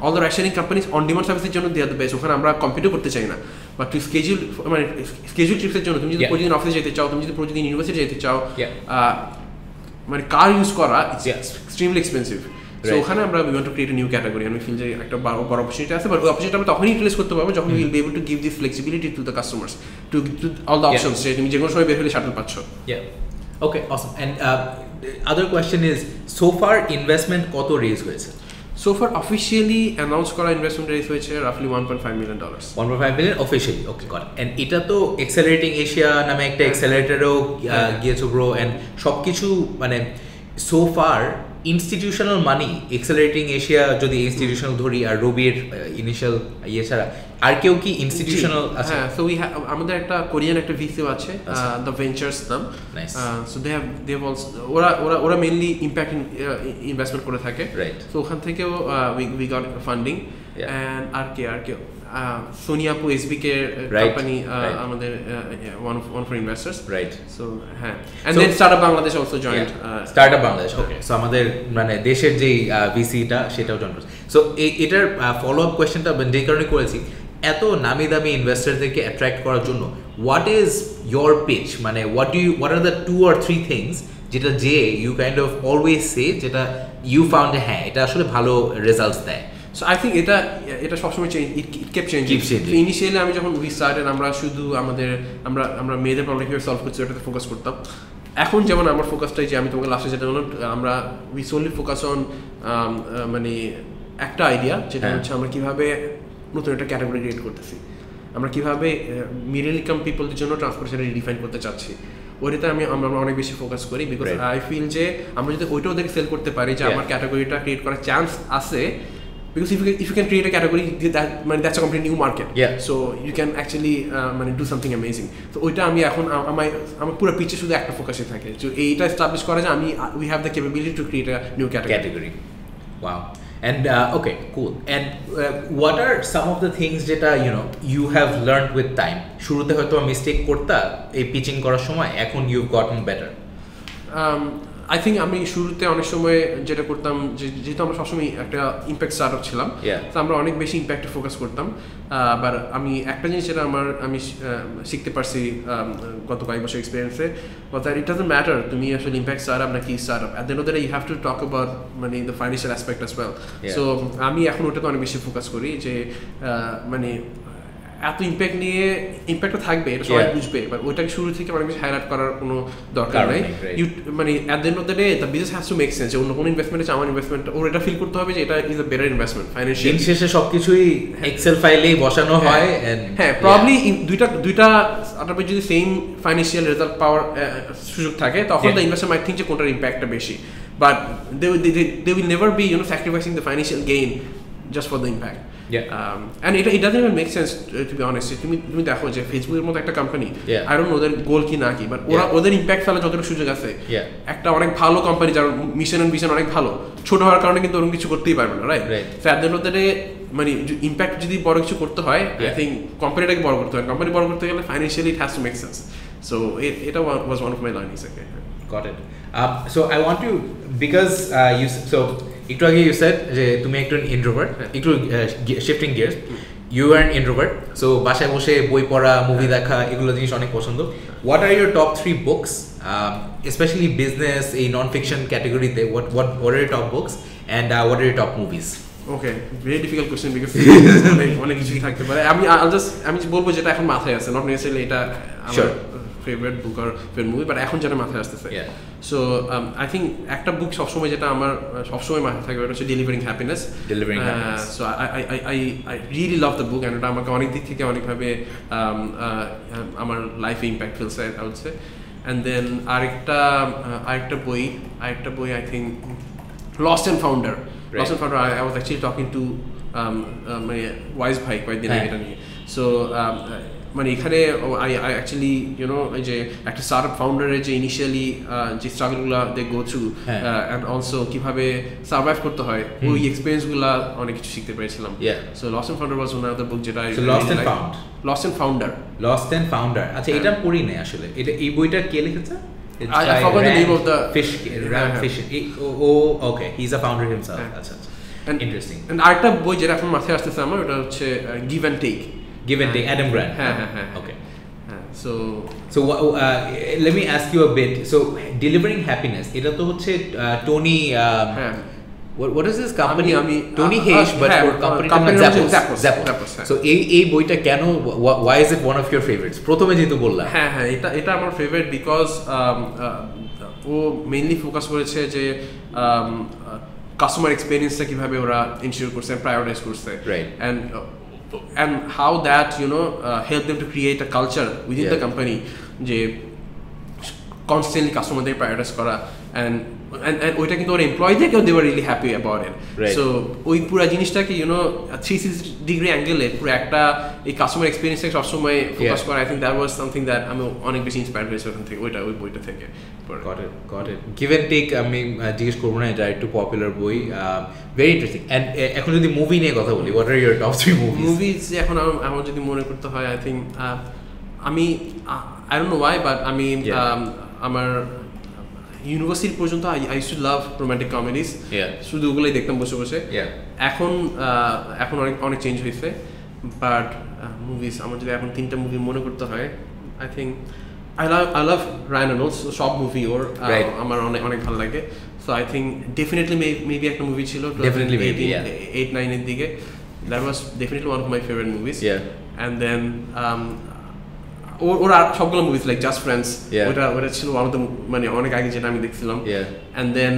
all the Russian companies on demand সার্ভিসের জন্য they are the best, ওখানে আমরা কম্পিটও করতে চাই না, বাট টু স্কেডিউল ট্রিপসের জন্য তুমি যদি প্রতিদিন অফিসে যেতে চাও, তুমি যদি প্রতিদিন ইউনিভার্সিটি যেতে চাও, মানে কার ইউজ করা ইটস এক্সট্রিমলি এক্সপেন্সিভ। সো ওখানে আমরা we want to create a new category and we feel যে একটা বড় অপরচুনিটি আছে, বাট ওই অপরচুনিটি আমরা তখনই ইউটিলাইজ করতে পারবো যখন we will be able to give this flexibility to the customers to all the options, যে তুমি যে কোনো সময় বের হলে শাটল পাচ্ছ। Okay, awesome. And other question is, so far investment কত রেজ হয়েছে? So far officially announced করা ইনভেস্টমেন্ট রেজ হয়েছে roughly $1.5 million. 1.5 million officially, okay, got it. And এটা তো Accelerating Asia নামে একটা অ্যাক্সেলারেটরও গিয়েছো ব্রো, and সবকিছু মানে so far ইনস্টিটিউশনাল মানি Accelerating Asia যদি ইনস্টিটিউশনাল ধরি আর রবির ইনিশিয়াল ছাড়া আর কেউ কি ইনস্টিটিউশনাল আছে? হ্যাঁ, সো উই আমাদের একটা কোরিয়ান একটা ভিসিও আছে, দ্য ভেঞ্চার্স নাম। সো দে হ্যাভ অলসো ওরা মেইনলি ইম্প্যাক্ট ইনভেস্টমেন্ট করে থাকে, রাইট? সো ওখান থেকেও উই গট ফান্ডিং, এন্ড আর কেউ সোনিয়াপু এসবিকে কোম্পানি আমাদের one of our investors, right? So and then Startup Bangladesh also joined, Startup Bangladesh, okay. So আমাদের মানে দেশের যে ভিসিটা সেটাও জয়েন করছে। সো এটার ফলো আপ কোয়েশ্চেনটা যে কারণে করেছি, এত নামি দামি ইনভেস্টরদেরকে অ্যাট্রাক্ট করার জন্য হোয়াট ইজ ইয়োর পিচ, মানে what are the 2 or 3 things যেটা যে you kind of always say, যেটা ইউ ফাউন্ড হ্যাঁ এটা আসলে ভালো রেজাল্টস দেয়? So I think এটা সবসময় change, it kept changing. Initially আমি যখন we started আমরা শুধু আমরা মেয়েদের প্রবলেম কিভাবে সলভ করছি ওটাতে ফোকাস করতাম। এখন যেমন আমার ফোকাসটাই যে আমি তোমাকে লাস্টে যেটা বললাম, আমরা we solely focus on মানে একটা আইডিয়া, যেটা হচ্ছে আমরা কিভাবে নতুন একটা ক্যাটাগরি ক্রিয়েট করতেছি, আমরা কিভাবে মিডল ইনকাম পিপলদের জন্য ট্রান্সপোর্টেশন রিডিফাইন করতে চাচ্ছি, ওইটাতে আমরা অনেক বেশি ফোকাস করি, বিকজ আই ফিল যে আমরা যদি ওইটা ওদেরকে সেল করতে পারি যে আমার ক্যাটাগরিটা ক্রিয়েট করার চান্স আছে, because if you can create a category that's a completely new market, so you can actually do something amazing. So ওইটা আমি এখন আমার পুরো পিচে শুধু একটা ফোকাসে থাকে, তো এইটা এস্টাবলিশ করা যে we have the capability to create a new category. Wow. And okay, cool. And what are some of the things যেটা you have learned with time? শুরুতে হয়তো মিস্টেক করতা এই পিচিং করার সময়, এখন you've gotten better. I think আমি শুরুতে অনেক সময় যেটা করতাম যেহেতু আমরা সবসময় একটা ইম্প্যাক্ট স্টার্টআপ ছিলাম, তো আমরা অনেক বেশি ইম্প্যাক্টে ফোকাস করতাম। আবার আমি একটা জিনিস যেটা আমি শিখতে পারছি গত কয়েক বছর এক্সপিরিয়েন্সে, ইট ডাজন্ট ম্যাটার তুমি আসলে ইম্প্যাক্ট স্টার্টআপ নাকি startup, at the end of the day you have to talk about মানে the financial aspect as well. So আমি এখন ওটাতে অনেক বেশি ফোকাস করি যে মানে এত ইম্প্যাক্ট নিয়ে ইম্প্যাক্টটা থাকবে, এটা সবাই বুঝবে, বাট ওইটাকে শুরু থেকে অনেক বেশি হাইলাইট করার কোনো দরকার নেই। মানে at the end of the day the business has to make sense, যে অন্য কোনো ইনভেস্টমেন্ট আছে আমার ইনভেস্টমেন্ট ওর এটা ফিল করতে হবে যে এটা is a better investment financial. শেষে সবকিছুই এক্সেল ফাইলেই বসানো হয়। হ্যাঁ, প্রবলি দুইটা স্টার্টআপে যদি সেম ফাইন্যান্সিয়াল রেজাল্ট পাওয়ার সুযোগ থাকে তখন দ্য ইনভেস্টর মাইট থিঙ্ক যে কোনটার ইম্প্যাক্টটা বেশি, but they will never be sacrificing the financial gain just for the impact. And it doesn't even make sense to be honest. তুমি দেখো যে ফেসবুকের মতো একটা কোম্পানি, আই ডোন্ট নো ওদের গোল কি না কি, বাট ওদের ইম্প্যাক্ট ফেলার যতটুকু সুযোগ আছে, একটা অনেক ভালো কোম্পানি যার মিশন এন্ড ভিশন অনেক ভালো, ছোট হওয়ার কারণে কিন্তু ওরকম কিছু করতেই পারবে না, right? So at the end of the day মানে ইম্প্যাক্ট যদি বড় কিছু করতে হয়, আই থিঙ্ক কোম্পানিটাকে বড় করতে হয়। কোম্পানি বড় করতে গেলে financially it has to make sense. So এটা was one of my learnings. Got it. So I want to, because একটু আগে you said যে তুমি একটু ইন্ট্রোভার্ট, একটু shifting gears, you are an introvert, so বাসায় বসে বই পড়া, মুভি দেখা, এগুলো জিনিস অনেক পছন্দ। What are your top 3 books, especially business এই নন ফিকশন ক্যাটাগরিতে, what are your top books and what are your top movies? Okay, very difficult question because অনেক কিছুই থাকতে পারে। আমি বলবো যেটা এখন মাথায় আছে, নট নেসেসারিলি এটা আমার ফেভারিট বুক আর ফেভারিট মুভি, বাট এখন যেটা মাথায় আসতেছে। সো আই থিঙ্ক একটা বুক সবসময় যেটা আমার সবসময় মাথায় থাকে ওটা হচ্ছে delivering happiness. So I really love the book, and ওটা আমাকে অনেক দিক থেকে অনেকভাবে আমার লাইফে ইম্প্যাক্ট ফেলছে I would say. And then আরেকটা বই I think lost and founder. Lost and Founder, I was actually talking to my wise bhai কয়েকদিন আগে এটা নিয়ে। সো মানে এখানে আই অ্যাকচুয়ালি এই যে একটা স্টার্টআপ ফাউন্ডারের যে ইনিশিয়ালি যে স্ট্রাগলগুলো দে গো থ্রু অ্যান্ড অলসো কিভাবে সার্ভাইভ করতে হয়, ওই এক্সপিরিয়েন্সগুলো অনেক কিছু শিখতে পেরেছিলাম। So lost and founder was one of the book যেটা লস্ট অ্যান্ড ফাউন্ডার। আচ্ছা, এটা পড়ি নাই আসলে। এই বইটা কে লিখেছে? I forgot the name of the fish. Oh, okay. He's a founder himself. That's interesting. And আরেকটা বই যেটা এখন মাথায় আসতেছে আমার, ওটা হচ্ছে give and take. Adam Grant. Okay. So let me ask you a bit. So delivering happiness, এটা তো হচ্ছে Tony what is this company? Tony Hayes, but for company Zappos. So এই বইটা কেন, why is it one of your favorites? প্রথমে যেহেতু বললাম, এটা আমার ফেভারিট বিকজ ও মেইনলি ফোকাস করেছে যে কাস্টমার এক্সপেরিয়েন্সটা কিভাবে ওরা ইনশিওর করছে, প্রায়োরিটাইজ করছে, and how that help them to create a culture within the company যে constantly কাস্টমারদের প্রায়োরিটাইজ করা, and ওইটা কিন্তু ওর এমপ্লয়ীদেরকেও they were really happy about it. So ওই পুরো জিনিসটাকে 360 ডিগ্রি অ্যাঙ্গেলে পুরো একটা এই কাস্টমার এক্সপিরিয়েন্সটাকে সবসময় ফোকাস করা, I think that was something that আমি অনেক বেশি ইন্সপায়ার্ড হয়েছি ওখান থেকে, ওই বইটা থেকে। Got it. Give and Take আমি জিজ্ঞেস করবো না, এটা একটু পপুলার বই, ভেরি ইন্টারেস্টিং। অ্যান্ড এখন যদি মুভি নিয়ে কথা বলি, what are your top 3 movies? Movies এখন আমার যদি মনে করতে হয়, I think I don't know why, but আমি আমার ইউনিভার্সিটি পর্যন্ত I use to love romantic comedies, শুধু ওগুলোই দেখতাম বসে বসে। এখন অনেক চেঞ্জ হয়েছে, বাট মুভিজ আমার যদি এখন 3টা মুভি মনে করতে হয়, I think I love Ryan Reynolds, সব মুভি ওর আমার অনেক ভালো লাগে। So I think definitely maybe একটা মুভি ছিল 8-9 এর দিকে, that was definitely one of my favourite movies. And then ওর আর সবগুলো মুভিজ লাইক জাস্ট ফ্রেন্ডস, ওটা ছিল ওয়ান অফ দ্য মানে অনেক আগে যেটা আমি দেখছিলাম। অ্যান্ড দেন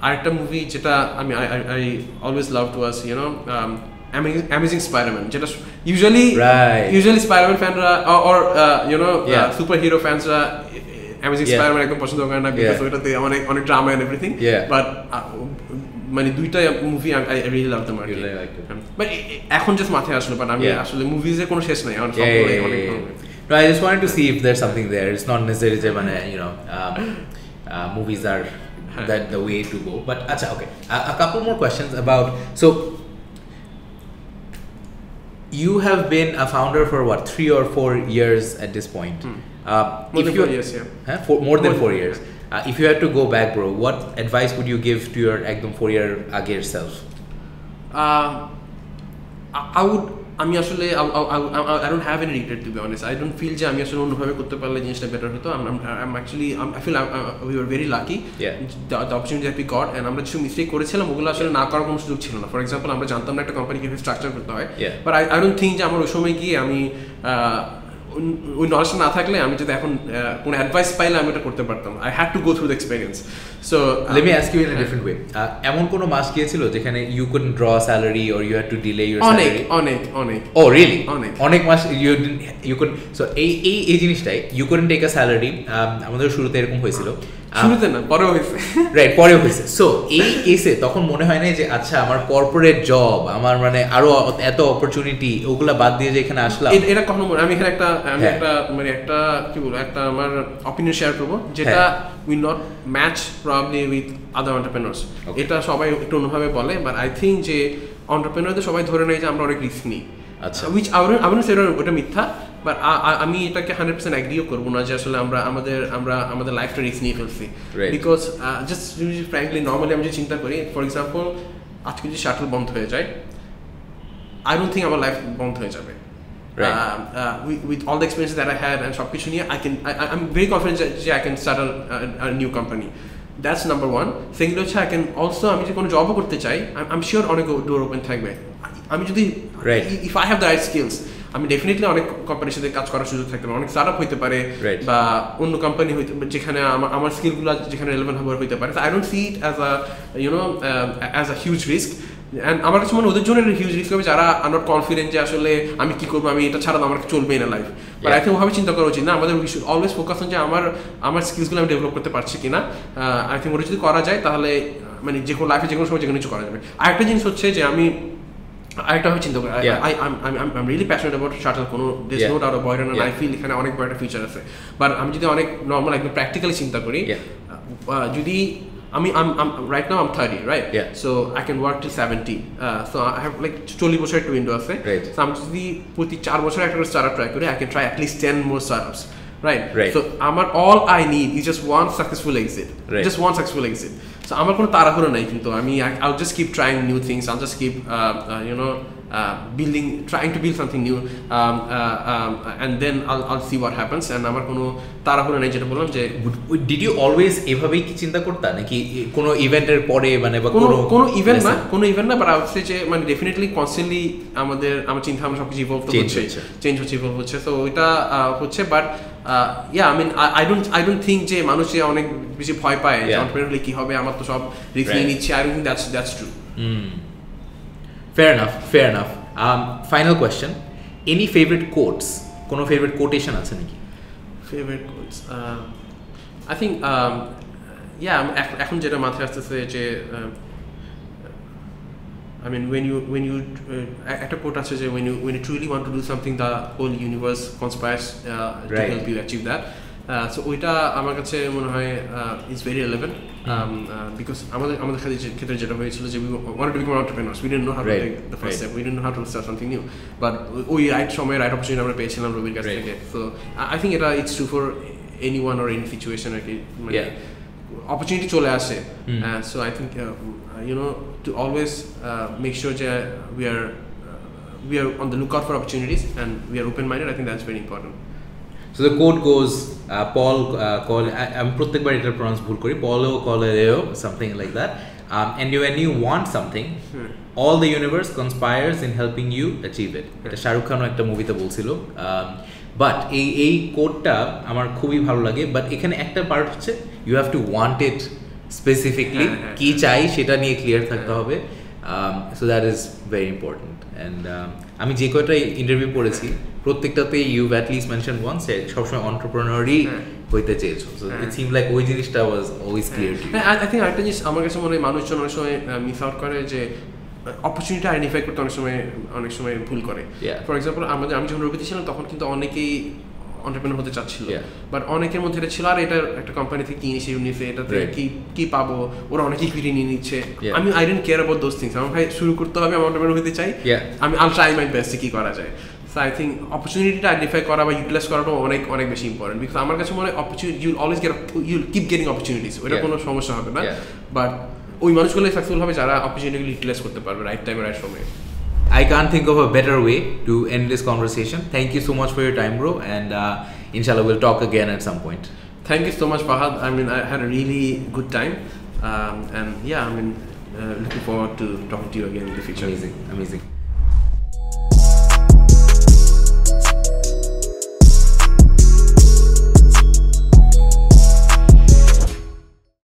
আরেকটা মুভি যেটা আমি I always love to watch Amazing Spider-Man, যেটা usually Spider-Man ফ্যানরা or superhero ফ্যানসরা Amazing Spider-Man একদম পছন্দ করে না, বিকজ ওটাতে অনেক ড্রামা এন্ড এভরিথিং, বাট মানে দুইটা movie I really love them. But এখন জাস্ট মাথায় আসলো, বাট আমি আসলে মুভিজের কোনো শেষ নাই, অনেক No, I just wanted to see if there's something there. It's not necessarily movies are that the way to go. But okay. A couple more questions about, so you have been a founder for what, 3 or 4 years at this point? More than 4 years, more than 4 years. if you had to go back, bro, what advice would you give to your একদম 4 year আগের self? আমি আসলে I don't have any regret, to be honest. I don't feel যে আমি আসলে অন্যভাবে করতে পারলে জিনিসটা বেটার হতো. I feel we were very lucky, the opportunity that we got, and আমরা কিছু মিস্টেক করেছিলাম ওগুলো আসলে না করার কোনো সুযোগ ছিল না. ফর এক্সাম্পল আমরা জানতাম না একটা কোম্পানি কিভাবে স্ট্রাকচার করতে হয়, বাট I don't think যে আমার ওই সময় গিয়ে আমি ওই নলেজটা না থাকলে আমি যদি এখন কোনো অ্যাডভাইস পাইলে আমি এটা করতে পারতাম. I had to go through the experience. So let me ask you in a different way. এমন কোনো মাস গিয়েছিল যেখানে you couldn't draw a salary or you had to delay your salary? অনেক. Oh really? অনেক মাস you couldn't. So এই জিনিসটাই you couldn't take a salary. আমাদের শুরুতে এরকম হয়েছিল. শুরুতে না, পরেও হয়েছে। রাইট, পরেও হয়েছে। সো এই কেসে তখন মনে হয় না যে আচ্ছা আমার কর্পোরেট জব, আমার মানে আরো এত অপরচুনিটি, ওগুলা বাদ দিয়ে যে এখানে আসলাম? এটা কখনো আমি এখানে একটা কি বলবো, একটা আমার অপিনিয়ন শেয়ার করবো যেটা will not match probably with other entrepreneurs. এটা সবাই একটু অন্যভাবে বলে, বাট আই থিঙ্ক যে এন্টারপ্রেনারদের সবাই ধরে নেয় যে আমরা অনেক রিস্ক নিই, which আমি ওটা মিথ্যা, বাট আমি এটাকে 100% এগ্রিও করবো না যে আসলে আমরা আমাদের লাইফটা রিস্ক নিয়ে ফেলছি। বিকজ জাস্ট ফ্র্যাঙ্কলি নর্মালি আমি যে চিন্তা করি, ফর এক্সাম্পল আজকে যদি শাটল বন্ধ হয়ে যায়, আই ডোন্ট থিঙ্ক আমার লাইফ বন্ধ হয়ে যাবে। With all the experiences that I had and সবকিছু নিয়ে I'm very confident যে I can start a new company. That's number one. Second হচ্ছে I can also, আমি যদি কোনো জবও করতে চাই, I'm sure অনেক ডোর ওপেন থাকবে। আমি যদি if I have the right skills, আমি ডেফিনেটলি অনেক কোম্পানির সাথে কাজ করার সুযোগ থাকতে পারে, অনেক স্টার্টআপ হইতে পারে বা অন্য কোম্পানি হইতে যেখানে আমার স্কিলগুলো যেখানে রেলেভেন্ট হবে হইতে পারে। I don't see it as a as a huge risk. And আমার কাছে মনে ওদের জন্য একটা হিউজ রিস্ক হবে যারা নট কনফিডেন্ট যে আসলে আমি কি করবো, আমি এটা ছাড়া আমার চলবে না লাইফ। বাট আই থিঙ্ক ওভাবে চিন্তা করা উচিত না, আমাদের we should always focus on যে আমার স্কিলসগুলো আমি ডেভেলপ করতে পারছি কিনা। আই থিঙ্ক ওটা যদি করা যায় তাহলে মানে যে কোনো লাইফে যে কোনো সময় যে কোনো কিছু করা যাবে। আরেকটা জিনিস হচ্ছে যে আমি আরেকটাভাবে চিন্তা করি, I'm really passionate about shuttle, কোনো there's no doubt about it, and I feel এখানে অনেক বড় একটা ফিউচার আছে। বাট আমি যদি অনেক নর্মাল একদম প্র্যাকটিক্যালি চিন্তা করি, যদি I'm right now I'm 30, right? So I can work till 70. So I have like 40 বছর একটা উইন্ডো আছে। So আমি যদি প্রতি 4 বছর একটা স্টার্টআপ ট্রাই করি, I can try at least 10 more startups, right? So all I need is just one successful exit. Just one successful exit. So আমার কোনো তাড়াহুড়ো নাই, কিন্তু I'll just keep trying new things. I'll just keep trying to build something new, and then I'll see what happens. And আমার কোনো তাড়াহুড়ো নেই, যেটা বললাম যে did you always এভাবেই কি চিন্তা করতা নাকি কোনো ইভেন্টের পরে মানে বা কোনো ইভেন্ট না, বাট আই উড সে যে মানে ডেফিনেটলি কনস্ট্যান্টলি আমার চিন্তা ভাবনা সবকিছু ইভলভ হচ্ছে, চেঞ্জ হচ্ছে, ইভলভ হচ্ছে। তো ওইটা হচ্ছে, but I mean I don't think যে মানুষ যে অনেক বেশি ভয় পায় যে এন্টারপ্রেনারলি কি হবে, আমার তো সব রিস্ক নিয়ে নিচ্ছে। I don't think that's true. Fair enough. Final question. Any favorite quotes? কোনো favorite quotation আছে নাকি? Favorite quotes? I think এখন যেটা মাথায় আসতেছে যে I mean when you একটা quote আছে যে when you truly want to do something, the whole universe conspires to help you achieve that. So ওইটা আমার কাছে মনে হয় is very relevant, because আমাদের ক্ষেত্রে যেটা হয়েছিল যে we wanted to become entrepreneurs, we didn't know how to take the first step, we didn't know how to start something new, but ওই রাইট সময় রাইট অপরচুনিটি আমরা পেয়েছিলাম রবির কাছ থেকে। So I think it's true for anyone or any situation আর কি, মানে opportunity চলে আসে। So I think to always make sure that we are on the lookout for opportunities and we are open minded. I think that's very important. So the quote goes, Paul call, I'm প্রত্যেকবার এটা pronounce ভুল করি, Paulo Coelho, something like that, and when you want something, all the universe conspires in helping you achieve it. এটা শাহরুখ খানও একটা মুভিতে বলছিল। But এই কোডটা আমার খুবই ভালো লাগে, বাট এখানে একটা পার্ট হচ্ছে you have to want it specifically, কি চাই সেটা নিয়ে ক্লিয়ার থাকতে হবে। So that is very important. And আমি যে কয়টা ইন্টারভিউ পড়েছি প্রত্যেকটাতে you at least mentioned once সবসময় entrepreneurই হইতে চেয়েছো। So it seemed like ওই জিনিসটা was always clear to you. I think আরেকটা জিনিস আমার কাছে মনে হয় মানুষজন অনেক সময় মিস আউট করে, যে অপরচুনিটি আইডেন্টিফাই করতে অনেক সময় ভুল করে। ফর এক্সাম্পল আমি যখন রবিতে ছিলাম তখন কিন্তু অনেকেই এন্টারপ্রেনার হতে চাচ্ছিল, বাট অনেকের মধ্যে এটা ছিল আর এটা একটা কোম্পানি থেকে কি ইনিশিয়েটিভ নিছে, এটাতে কি পাবো, ওরা অনেক ইকুইটি নিয়ে নিচ্ছে। আমি I don't care about those things, আমার ভাই শুরু করতে হবে, আমি এন্টারপ্রেনার হতে চাই, আমি আল ট্রাই মাই বেস্ট কি করা যায়। সো আই থিঙ্ক অপরচুনিটিটা আইডেন্টিফাই করা বা ইউটিলাইজ করাটা অনেক অনেক বেশি ইম্পর্টেন্ট, বিকজ আমার কাছে মনে হয় অপরচুনিটি ইউল অলওয়েজ গেট ইউল কিপ গেটিং অপরচুনিটিস, ওটা কোনো সমস্যা হবে না, বাট ওই মানুষগুলোই সাকসেসফুল হবে যারা অপরচুনিটিগুলো ইউটিলাইজ করতে পারবে রাইট টাইমে রাইট সময়ে। I can't think of a better way to end this conversation. Thank you so much for your time, bro, and inshallah we'll talk again at some point. Thank you so much, Fahad. I mean, I had a really good time, and yeah, I mean, looking forward to talking to you again in the future. Amazing.